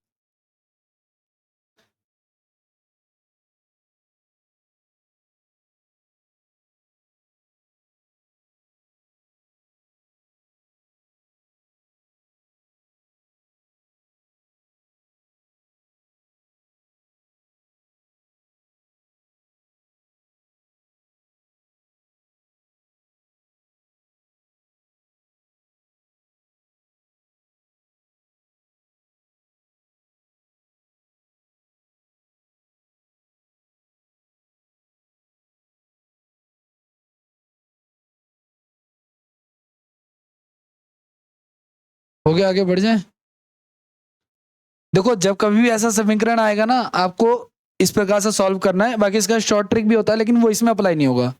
हो गया, आगे बढ़ जाए। देखो जब कभी भी ऐसा समीकरण आएगा ना, आपको इस प्रकार से सॉल्व करना है। बाकी इसका शॉर्ट ट्रिक भी होता है लेकिन वो इसमें अप्लाई नहीं होगा।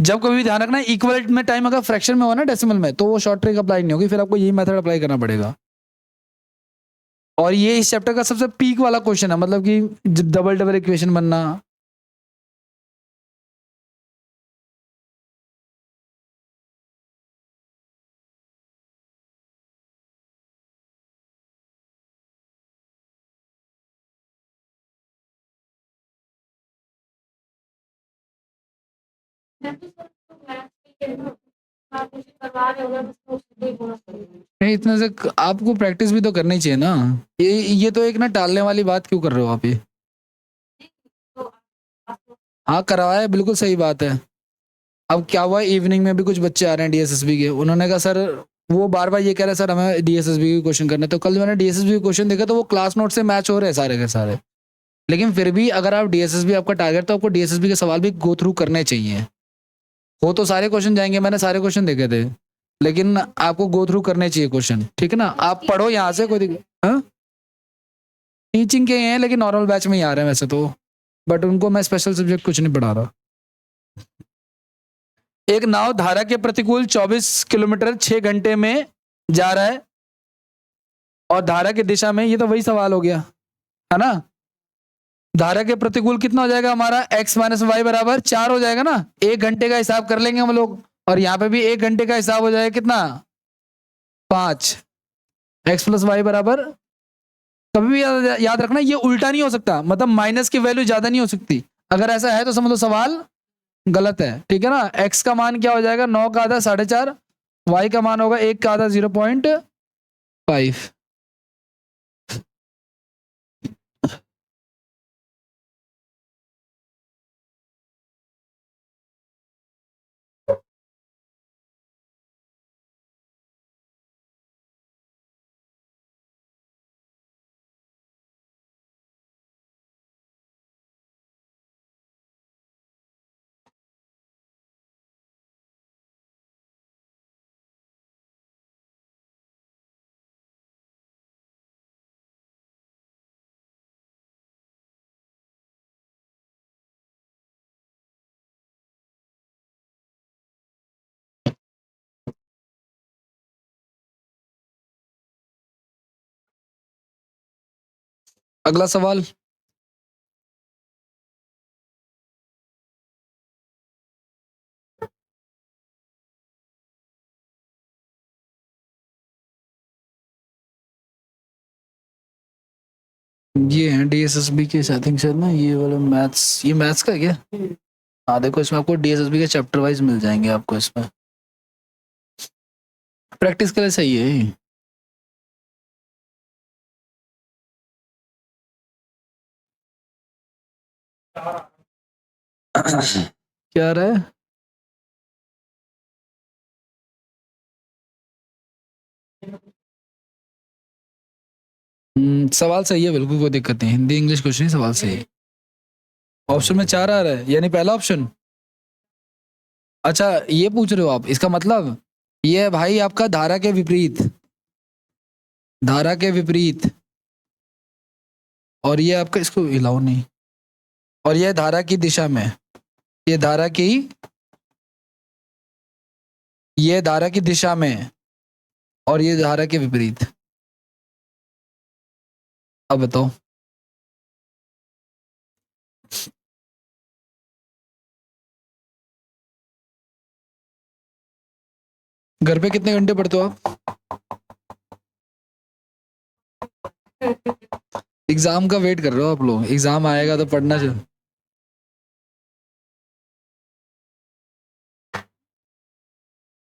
जब कभी भी ध्यान रखना है, इक्वल में टाइम अगर फ्रैक्शन में हो ना, डेसिमल में, तो वो शॉर्ट ट्रिक अप्लाई नहीं होगी, फिर आपको यही मेथड अप्लाई करना पड़ेगा। और ये इस चैप्टर का सबसे पीक वाला क्वेश्चन है, मतलब कि डबल डबल इक्वेशन बनना। नहीं, इतना से आपको प्रैक्टिस भी तो करनी चाहिए ना। ये तो एक ना टालने वाली बात क्यों कर रहे हो आप ये? हाँ करवाया है, बिल्कुल सही बात है। अब क्या हुआ, इवनिंग में भी कुछ बच्चे आ रहे हैं डीएसएसबी के, उन्होंने कहा सर, वो बार बार ये कह रहे हैं सर हमें डीएसएसबी के क्वेश्चन करने। तो कल मैंने डीएसएसबी के क्वेश्चन देखा तो वो क्लास नोट से मैच हो रहे हैं सारे के सारे। लेकिन फिर भी अगर आप डीएसएसबी आपका टारगेट, तो आपको डीएसएसबी के सवाल भी गो थ्रू करने चाहिए। हो तो सारे क्वेश्चन जाएंगे, मैंने सारे क्वेश्चन देखे थे, लेकिन आपको गो थ्रू करने चाहिए क्वेश्चन, ठीक है ना। आप पढ़ो यहाँ से, कोई दिक्कत। हाँ, टीचिंग के हैं लेकिन नॉर्मल बैच में ही आ रहे हैं वैसे तो, बट उनको मैं स्पेशल सब्जेक्ट कुछ नहीं पढ़ा रहा। एक नाव धारा के प्रतिकूल 24 किलोमीटर 6 घंटे में जा रहा है और धारा की दिशा में, ये तो वही सवाल हो गया है ना। धारा के प्रतिकूल कितना हो जाएगा हमारा, x माइनस वाई बराबर 4 हो जाएगा ना। 1 घंटे का हिसाब कर लेंगे हम लोग, और यहाँ पे भी 1 घंटे का हिसाब हो जाएगा कितना, 5। x प्लस वाई बराबर, कभी भी याद रखना ये उल्टा नहीं हो सकता, मतलब माइनस की वैल्यू ज्यादा नहीं हो सकती। अगर ऐसा है तो समझ लो सवाल गलत है, ठीक है ना। x का मान क्या हो जाएगा, 9 का आधा 4.5, y का मान होगा 1 का आधा 0.5। अगला सवाल। ये है डीएसएसबी के सेटिंग से ना, ये वाला मैथ्स, ये मैथ्स का है क्या? हाँ देखो, इसमें आपको डीएसएसबी के चैप्टर वाइज मिल जाएंगे आपको इसमें, प्रैक्टिस के लिए सही है ये। क्या रहा है? सवाल सही है बिल्कुल, कोई दिक्कत नहीं, हिंदी इंग्लिश कुछ नहीं, सवाल सही है। ऑप्शन में 4 आ रहा है, यानी पहला ऑप्शन। अच्छा ये पूछ रहे हो आप, इसका मतलब ये है भाई आपका धारा के विपरीत, धारा के विपरीत, और ये आपका, इसको हिलाओ नहीं, और ये धारा की दिशा में, ये धारा की, ये धारा की दिशा में, और ये धारा के विपरीत। अब बताओ। घर पे कितने घंटे पढ़ते हो आप? एग्जाम का वेट कर रहे हो आप लोग, एग्जाम आएगा तो पढ़ना चाहिए।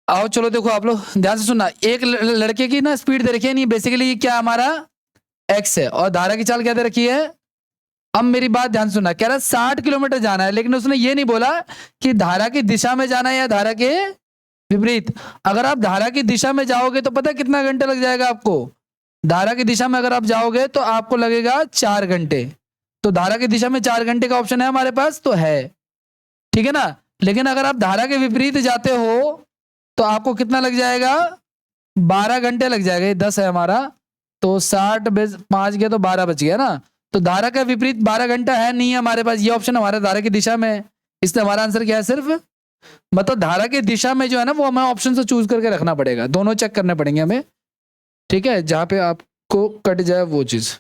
आओ चलो देखो आप लोग ध्यान से सुनना, एक लड़के की ना स्पीड दे रखी है, नहीं बेसिकली ये क्या हमारा एक्स है, और धारा की चाल क्या दे रखी है। अब मेरी बात ध्यान सुनना, कह रहा 60 किलोमीटर जाना है, लेकिन उसने ये नहीं बोला कि धारा की दिशा में जाना है या धारा के विपरीत। अगर आप धारा की दिशा में जाओगे तो पता है कितना घंटे लग जाएगा आपको। धारा की दिशा में अगर आप जाओगे तो आपको लगेगा 4 घंटे। तो धारा की दिशा में 4 घंटे का ऑप्शन है हमारे पास, तो है, ठीक है ना। लेकिन अगर आप धारा के विपरीत जाते हो तो आपको कितना लग जाएगा, 12 घंटे लग जाएगा। ये 10 है हमारा, तो 60 5 गया तो 12 बच गया ना। तो धारा का विपरीत 12 घंटा है नहीं है हमारे पास, ये ऑप्शन हमारे धारा की दिशा में है। इसलिए हमारा आंसर क्या है, सिर्फ, मतलब धारा की दिशा में जो है ना, वो हमें ऑप्शन से चूज करके रखना पड़ेगा, दोनों चेक करने पड़ेंगे हमें, ठीक है, जहां पे आपको कट जाए वो चीज।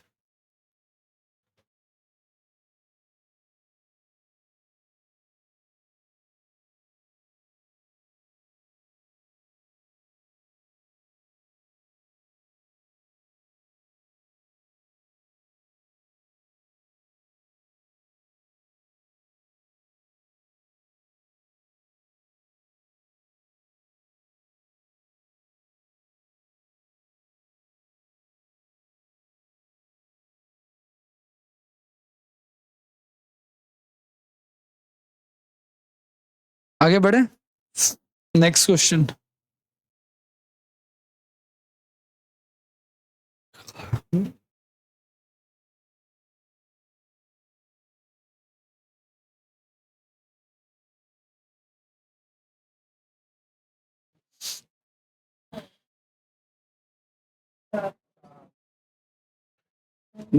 आगे बढ़े, नेक्स्ट क्वेश्चन।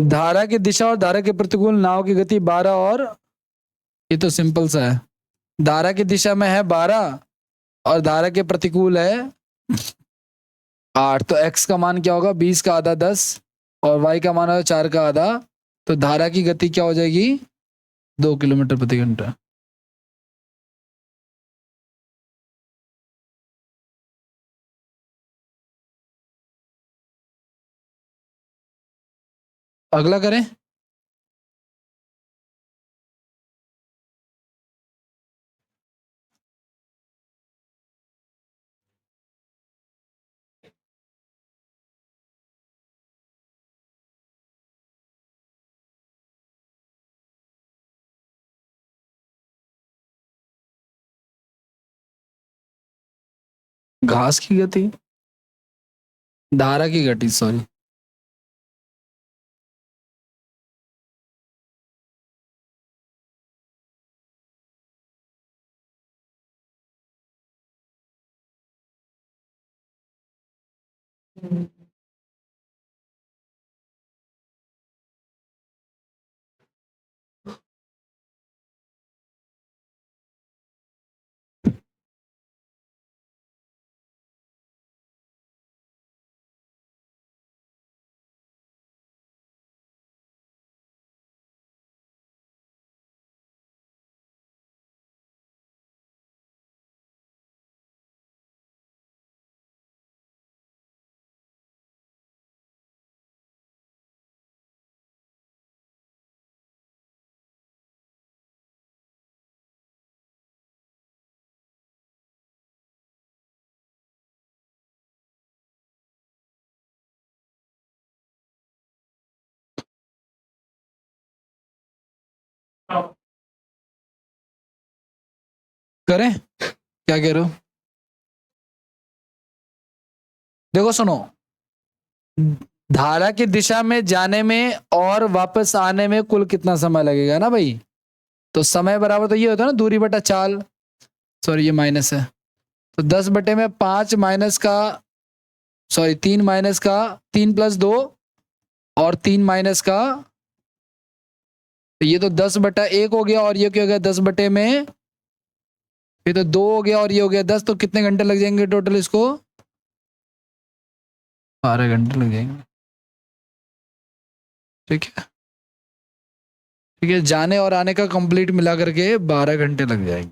धारा की दिशा और धारा के प्रतिकूल नाव की गति 12, और ये तो सिंपल सा है, धारा की दिशा में है 12 और धारा के प्रतिकूल है 8, तो x का मान क्या होगा, 20 का आधा 10, और y का मान है 4 का आधा। तो धारा की गति क्या हो जाएगी, 2 किलोमीटर प्रति घंटा। अगला करें। घास की गति, धारा की गति, सॉरी। करें, क्या कह रहे हो? देखो सुनो, धारा की दिशा में जाने में और वापस आने में कुल कितना समय लगेगा ना भाई, तो समय बराबर तो ये होता है ना दूरी बटा चाल, सॉरी ये माइनस है, तो 10/5 माइनस का, सॉरी 3 माइनस का 3 + 2 और 3 माइनस का, तो ये तो 10/1 हो गया और ये क्या हो गया 10 बटे में, ये तो 2 हो गया और ये हो गया 10, तो कितने घंटे लग जाएंगे टोटल इसको? 12 घंटे लग जाएंगे। ठीक है, ठीक है, जाने और आने का कंप्लीट मिला करके 12 घंटे लग जाएंगे।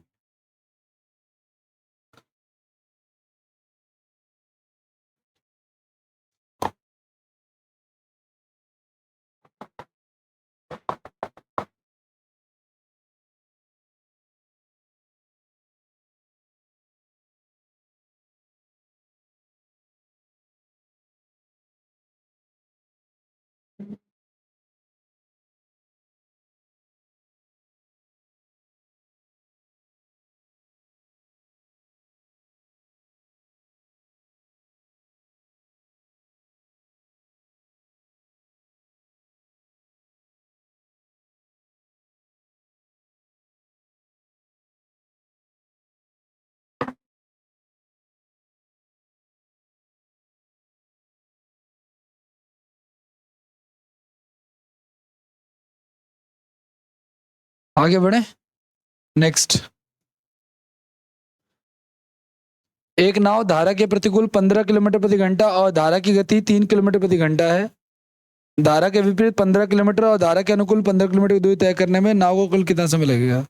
आगे बढ़े, नेक्स्ट। एक नाव धारा के प्रतिकूल 15 किलोमीटर प्रति घंटा और धारा की गति 3 किलोमीटर प्रति घंटा है। धारा के विपरीत 15 किलोमीटर और धारा के अनुकूल 15 किलोमीटर की दूरी तय करने में नाव को कुल कितना समय लगेगा?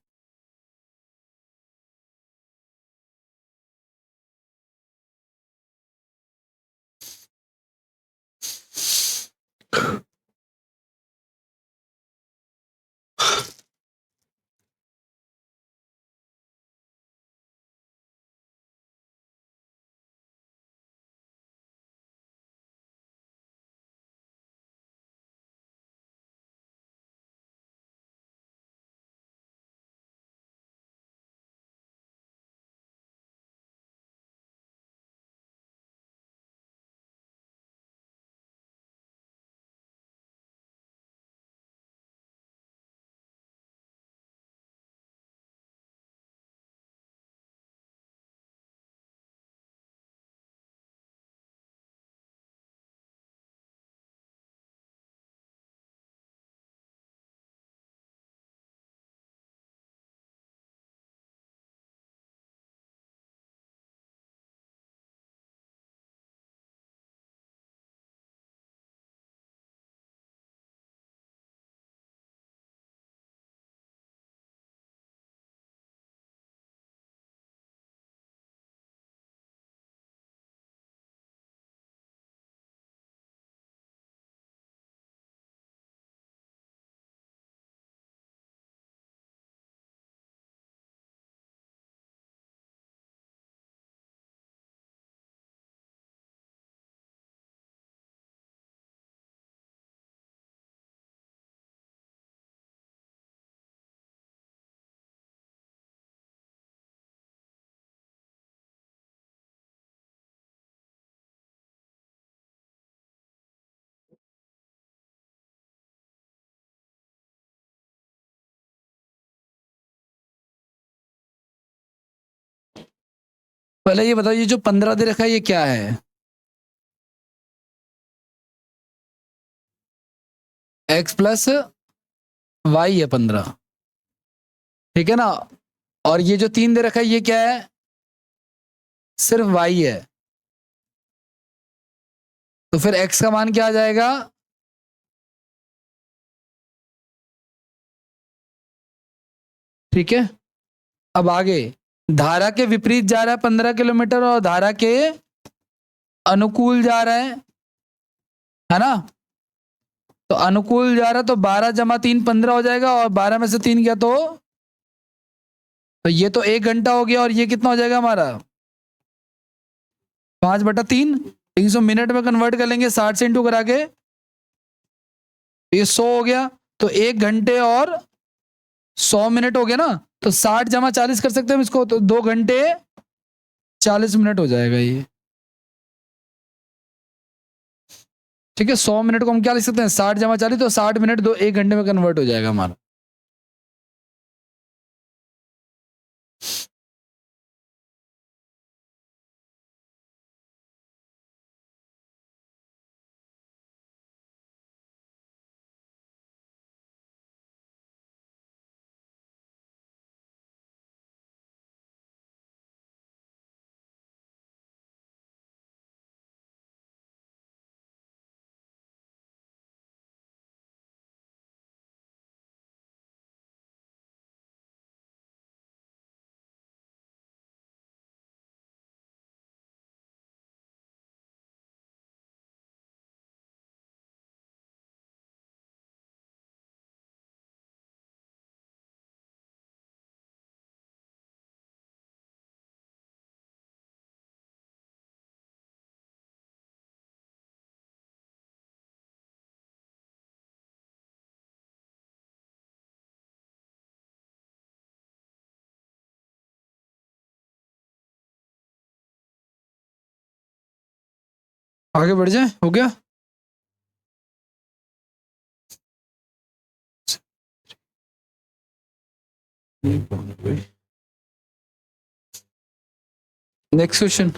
पहले ये बताओ, ये जो 15 दे रखा है ये क्या है? x प्लस वाई है 15, ठीक है ना? और ये जो 3 दे रखा है ये क्या है? सिर्फ y है। तो फिर x का मान क्या आ जाएगा? ठीक है, अब आगे, धारा के विपरीत जा रहा है 15 किलोमीटर और धारा के अनुकूल जा रहा है ना? तो अनुकूल जा रहा है तो 12 + 3 15 हो जाएगा और 12 में से 3 गया तो ये तो 1 घंटा हो गया और ये कितना हो जाएगा हमारा? 5/3। 300 मिनट में कन्वर्ट कर लेंगे 60 से इंटू करा के, ये 100 हो गया। तो 1 घंटे और 100 मिनट हो गया ना, तो 60 जमा 40 कर सकते हैं हम इसको, तो 2 घंटे 40 मिनट हो जाएगा ये। ठीक है, 100 मिनट को हम क्या लिख सकते हैं, 60 जमा 40, तो 60 मिनट 1 घंटे में कन्वर्ट हो जाएगा हमारा। आगे बढ़ जाए, हो गया। Next question.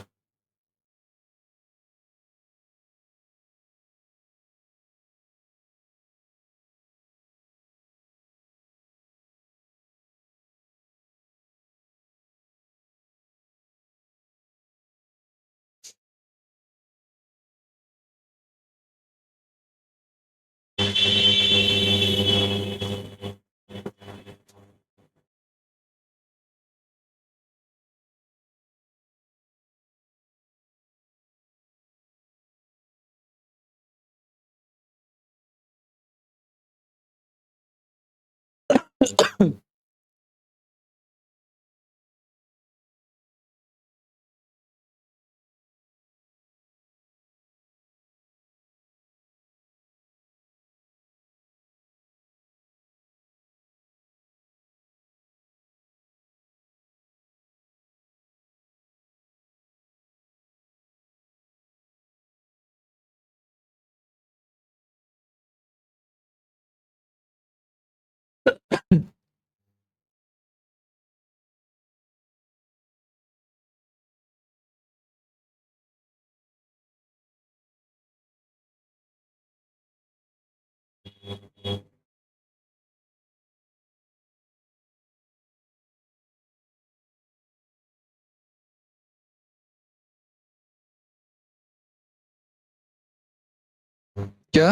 क्या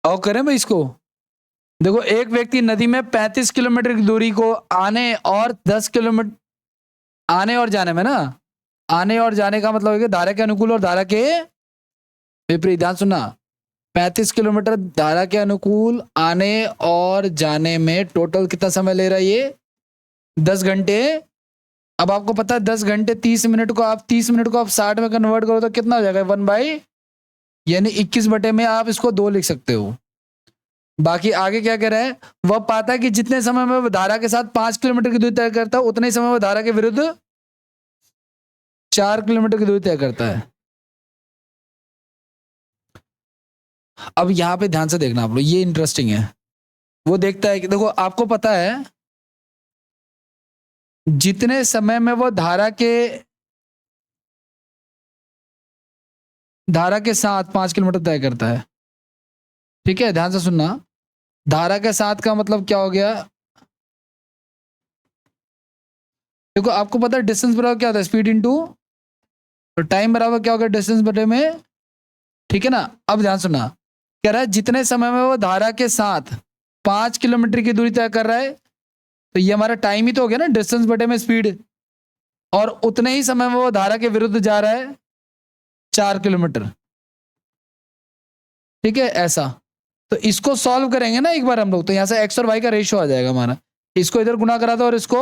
और करें मैं इसको, देखो एक व्यक्ति नदी में 35 किलोमीटर की दूरी को आने और 10 किलोमीटर, आने और जाने में ना, आने और जाने का मतलब है कि धारा के अनुकूल और धारा के विपरीत। ध्यान सुनना, 35 किलोमीटर धारा के अनुकूल आने और जाने में टोटल कितना समय ले रहा है ये, 10 घंटे। अब आपको पता है 10 घंटे 30 मिनट को आप 30 मिनट को आप 60 में कन्वर्ट करो तो कितना हो जाएगा, 1 बाई, यानी 21 बटे में आप इसको 2 लिख सकते हो। बाकी आगे क्या कह रहा है, वह पाता है कि जितने समय में वह धारा के साथ 5 किलोमीटर की दूरी तय करता है, उतने ही समय वह धारा के विरुद्ध 4 किलोमीटर की दूरी तय करता है। अब यहां पे ध्यान से देखना आप लोग, ये इंटरेस्टिंग है। वो देखता है कि देखो आपको पता है जितने समय में वो धारा के साथ 5 किलोमीटर तय करता है, ठीक है, ध्यान से सुनना, धारा के साथ का मतलब क्या हो गया, देखो आपको पता है डिस्टेंस बराबर क्या होता है, स्पीड इनटू, तो टाइम बराबर क्या होगा, डिस्टेंस बटे में, ठीक है ना। अब ध्यान सुनना, कह रहा है जितने समय में वो धारा के साथ 5 किलोमीटर की दूरी तय कर रहा है, तो ये हमारा टाइम ही तो हो गया ना, डिस्टेंस बटे में स्पीड, और उतने ही समय में वो धारा के विरुद्ध जा रहा है 4 किलोमीटर, ठीक है ऐसा। तो इसको सॉल्व करेंगे ना एक बार हम लोग, तो यहां से एक्स और वाई का रेशियो आ जाएगा हमारा, इसको इधर गुना करा था और इसको,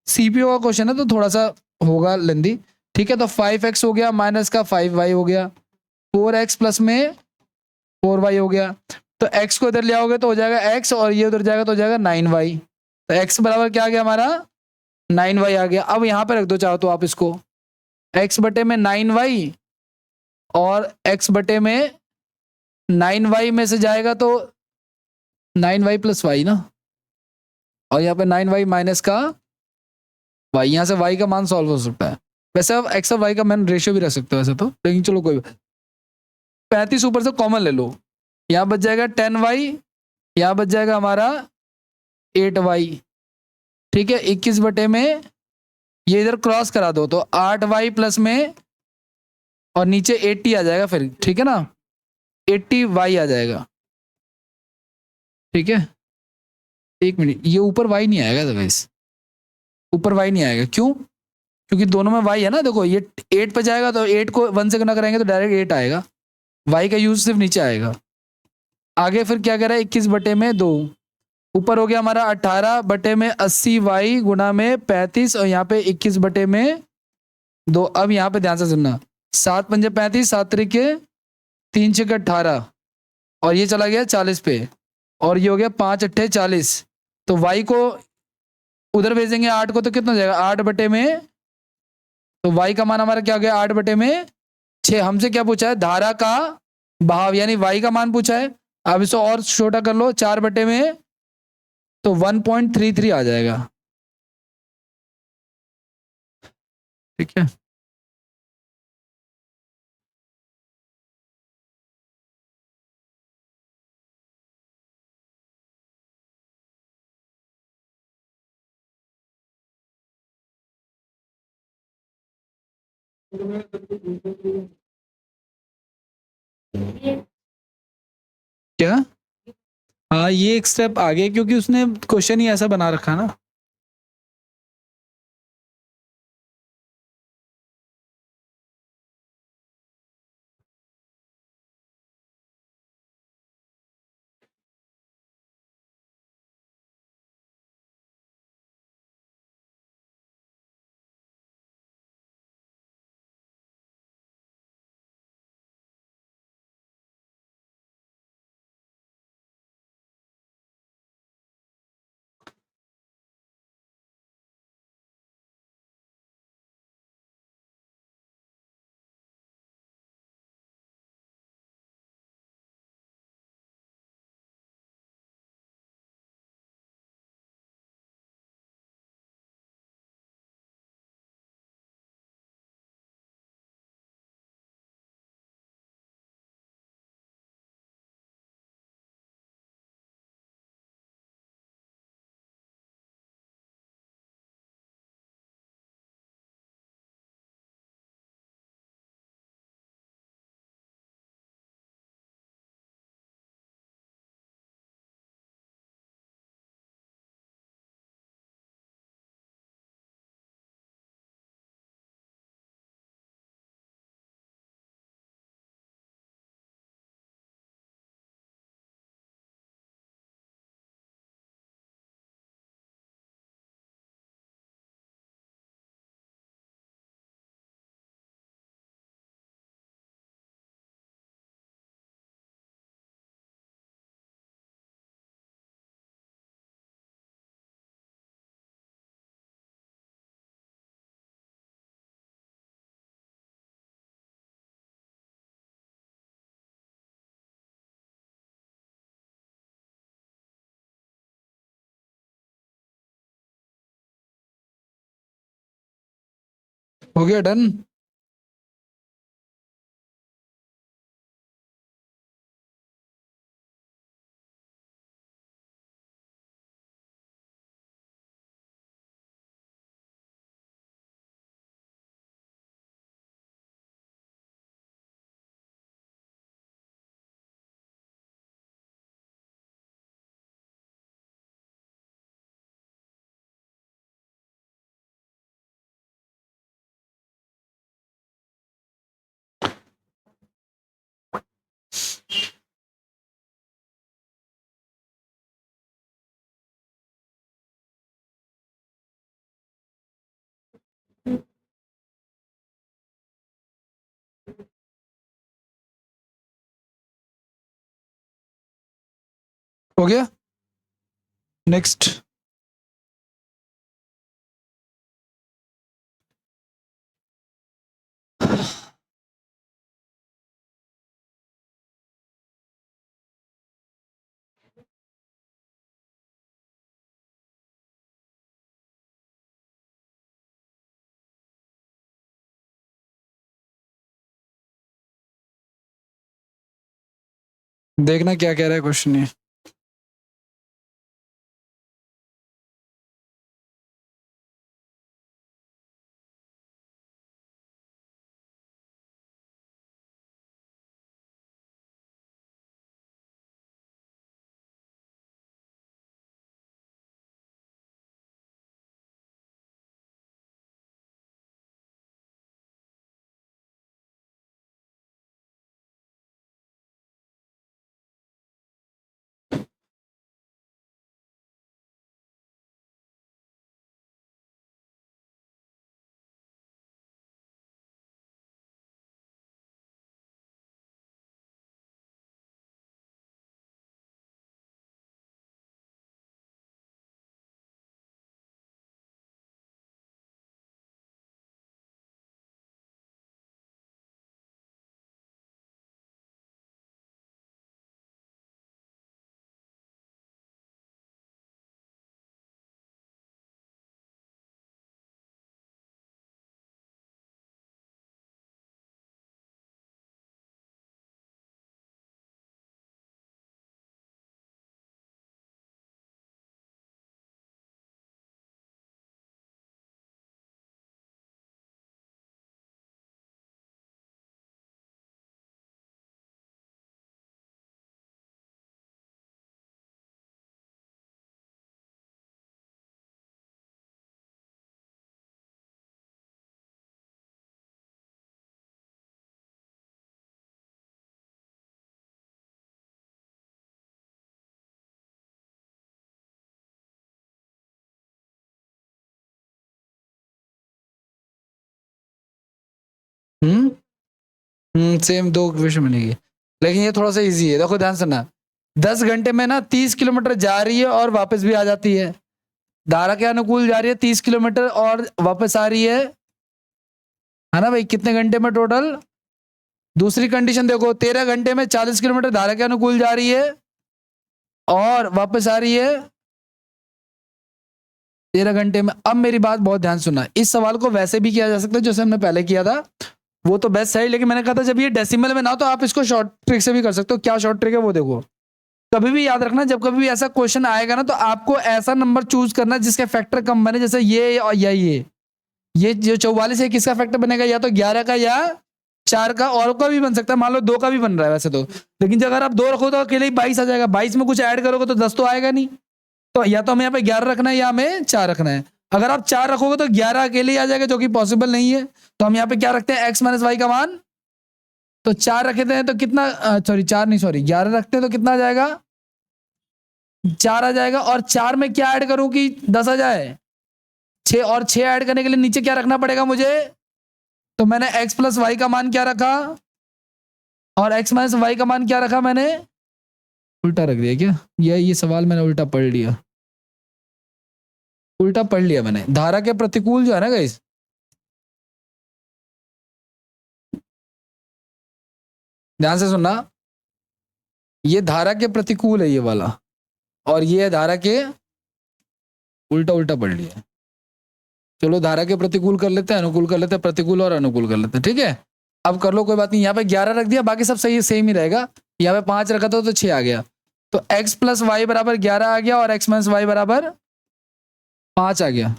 सीपीओ का क्वेश्चन है तो थोड़ा सा होगा लेंदी, ठीक है। तो 5x हो गया माइनस का 5y हो गया, 4x प्लस में 4y हो गया, तो x को इधर ले आओगे तो हो जाएगा x, और ये उधर जाएगा तो हो जाएगा 9y। तो x बराबर क्या आ गया हमारा, 9y आ गया। अब यहाँ पे रख दो चाहो तो आप इसको, x बटे में 9y, और x बटे में 9y में से जाएगा तो 9y प्लस वाई ना, और यहाँ पे 9y माइनस का y, यहाँ से y का मान सॉल्व हो सकता है। वैसे अब x और y का मान रेशियो भी रख सकते हो वैसे तो, लेकिन चलो कोई 35 ऊपर से कॉमन ले लो, यहाँ बच जाएगा 10y, यहाँ बच जाएगा हमारा 8y। ठीक है, 21 बटे में ये इधर क्रॉस करा दो तो 8y प्लस में, और नीचे 80 आ जाएगा फिर, ठीक है ना, 80y आ जाएगा। ठीक है, एक मिनट, ये ऊपर y नहीं आएगा गाइस, ऊपर y नहीं आएगा, क्यों? क्योंकि दोनों में y है ना, देखो ये 8 पे जाएगा तो 8 को 1 से गुना करेंगे तो डायरेक्ट 8 आएगा, y का यूज सिर्फ नीचे आएगा। आगे फिर क्या कह रहा है, 21 बटे में 2, ऊपर हो गया हमारा 18 बटे में 80y गुना में 35, और यहाँ पे 21 बटे में 2। अब यहाँ पे ध्यान से सुनना, 7 पंजे 35, 7 तरीके 3 छः 18, और ये चला गया 40 पे, और ये हो गया 5 अट्ठे 40। तो y को उधर भेजेंगे 8 को तो कितना हो जाएगा, 8 बटे में, तो y का मान हमारा क्या हो गया, 8 बटे में 6। हमसे क्या पूछा है, धारा का बहाव, यानी y का मान पूछा है। अब इसको और छोटा कर लो, 4 बटे में, तो 1.33 आ जाएगा। ठीक है, क्या? हाँ, ये एक स्टेप आगे, क्योंकि उसने क्वेश्चन ही ऐसा बना रखा ना। हो गया डन। हो गया। नेक्स्ट। देखना क्या कह रहा है क्वेश्चन ये। सेम दो क्वेश्चन मिलेगी, लेकिन ये थोड़ा सा इजी है। देखो ध्यान से ना, 10 घंटे में ना 30 किलोमीटर जा रही है और वापस भी आ जाती है। धारा के अनुकूल जा रही है 30 किलोमीटर और वापस आ रही है ना भाई? कितने घंटे में टोटल? दूसरी कंडीशन देखो, 13 घंटे में 40 किलोमीटर धारा के अनुकूल जा रही है और वापस आ रही है 13 घंटे में। अब मेरी बात बहुत ध्यान सुनना, इस सवाल को वैसे भी किया जा सकता है जैसे हमने पहले किया था, वो तो बेस्ट है, लेकिन मैंने कहा था जब ये डेसिमल में ना हो तो आप इसको शॉर्ट ट्रिक से भी कर सकते हो। क्या शॉर्ट ट्रिक है वो देखो। कभी भी याद रखना, जब कभी भी ऐसा क्वेश्चन आएगा ना तो आपको ऐसा नंबर चूज करना जिसके फैक्टर कम बने, जैसे ये और या ये जो 44 है किसका फैक्टर बनेगा? या तो 11 का या 4 का, और का भी बन सकता है, मान लो 2 का भी बन रहा है वैसे तो। लेकिन अगर आप 2 रखो तो अकेले ही 22 आ जाएगा, 22 में कुछ ऐड करोगे तो 10 तो आएगा नहीं। तो या तो हमें यहाँ पे 11 रखना है या हमें 4 रखना है। अगर आप 4 रखोगे तो 11 अकेले ही आ जाएगा, जो कि पॉसिबल नहीं है। तो हम यहाँ पे क्या रखते हैं? x माइनस वाई का मान। तो 4 रखते हैं तो कितना, सॉरी 4 नहीं, सॉरी 11 रखते हैं तो कितना आ जाएगा? 4 आ जाएगा। और 4 में क्या ऐड करूं कि 10 आ जाए? 6, और 6 ऐड करने के लिए नीचे क्या रखना पड़ेगा मुझे? तो मैंने x प्लस वाई का मान क्या रखा और x माइनस वाई का मान क्या रखा? मैंने उल्टा रख दिया क्या? ये सवाल मैंने उल्टा पढ़ लिया, उल्टा पढ़ लिया मैंने। धारा के प्रतिकूल जो है ना गाइस, ध्यान से सुनना, ये धारा के प्रतिकूल है ये वाला, और ये है धारा के उल्टा, उल्टा पढ़ लिया। चलो धारा के प्रतिकूल कर लेते हैं, अनुकूल कर लेते हैं, प्रतिकूल और अनुकूल कर लेते हैं, ठीक है? अब कर लो, कोई बात नहीं। यहाँ पे 11 रख दिया, बाकी सब सही सेम ही रहेगा। यहाँ पे 5 रखा था तो 6 आ गया। तो x प्लस वाई बराबर 11 आ गया और x माइनस वाई बराबर 5 आ गया।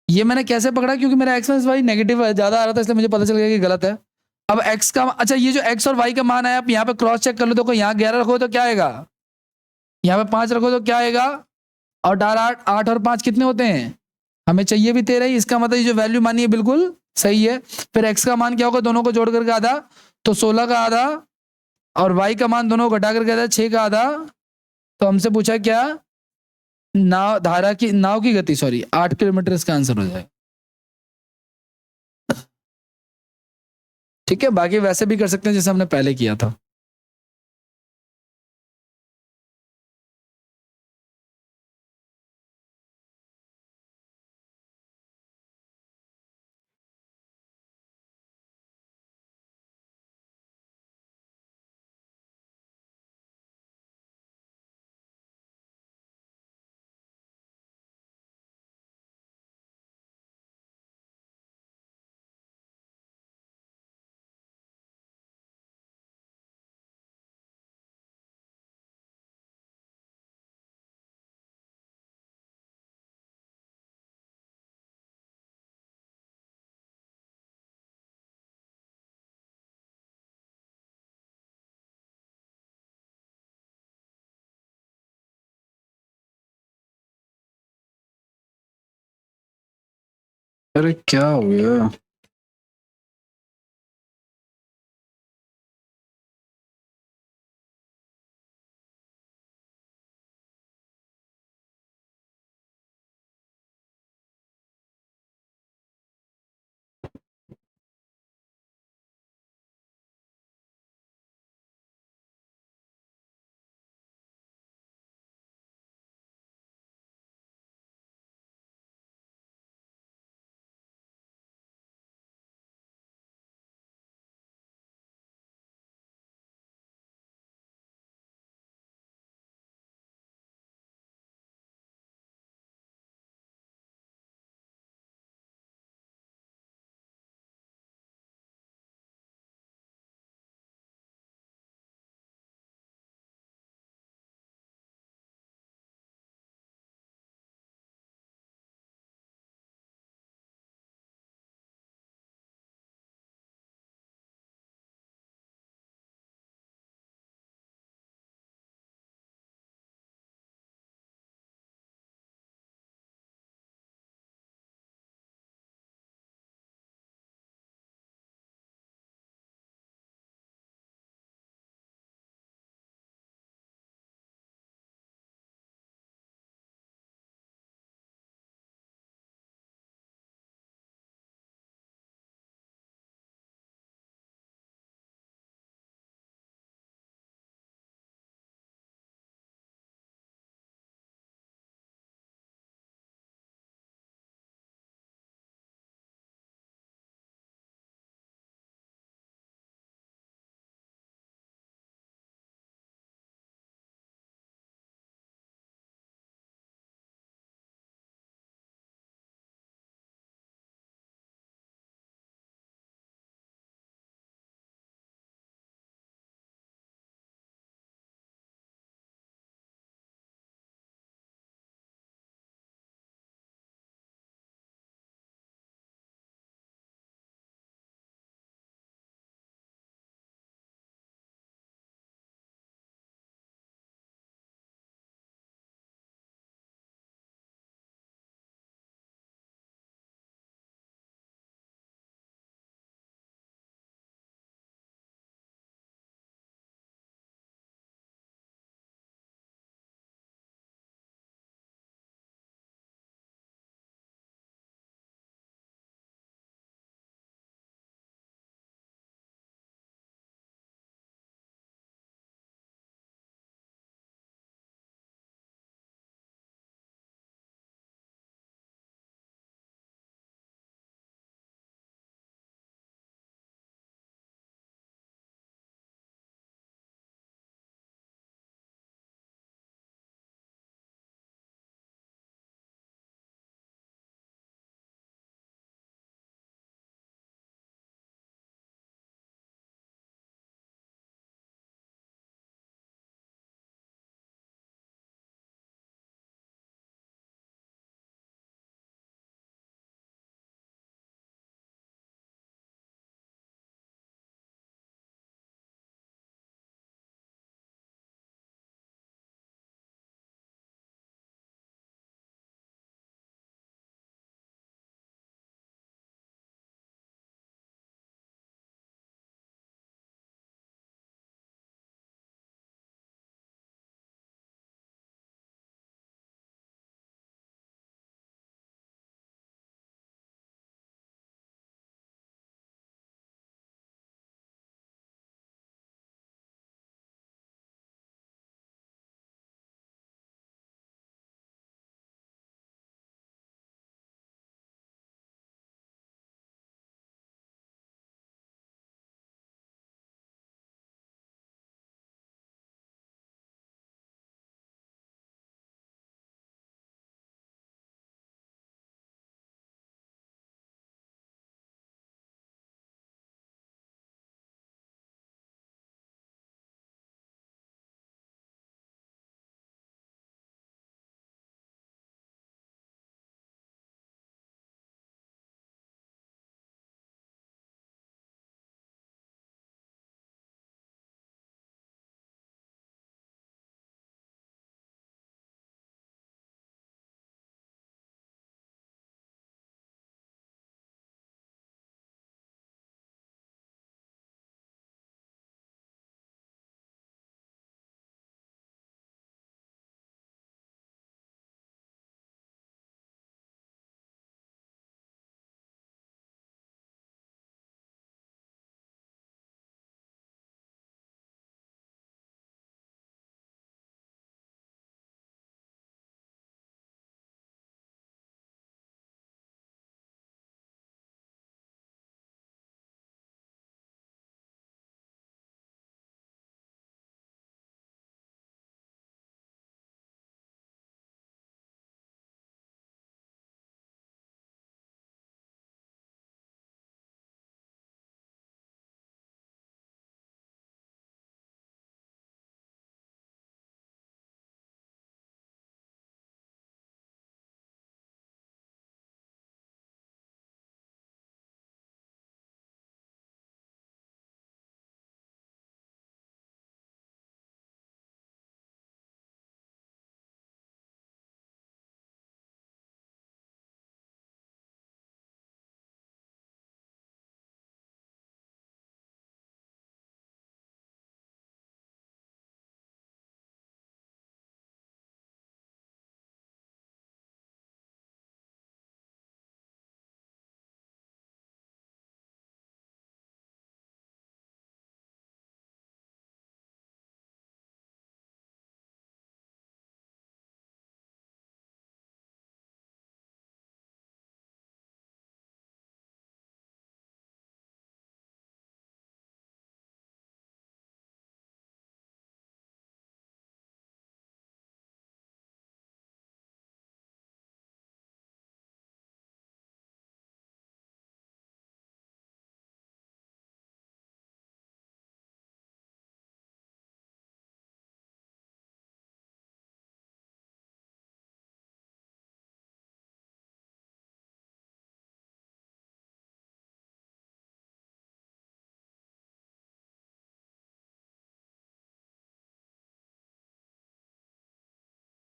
ये मैंने कैसे पकड़ा? क्योंकि मेरा x माइनस वाई नेगेटिव ज्यादा आ रहा था, इसलिए मुझे पता चल गया कि गलत है। अब x का, अच्छा ये जो x और y का मान है, आप यहाँ पे क्रॉस चेक कर लो। देखो यहाँ 11 रखो तो क्या आएगा, यहाँ पे 5 रखो तो क्या आएगा, और 8 और 5 कितने होते हैं? हमें चाहिए भी 13 ही। इसका मतलब ये जो वैल्यू मानी है बिल्कुल सही है। फिर x का मान क्या होगा? दोनों को जोड़ करके आधा, तो 16 का आधा, और y का मान दोनों को घटा करके आधा, 6 का आधा। तो हमसे पूछा क्या? नाव की गति, सॉरी 8 किलोमीटर इसका आंसर हो जाएगा। ठीक है, बाकी वैसे भी कर सकते हैं जैसे हमने पहले किया था। अरे क्या हो गया?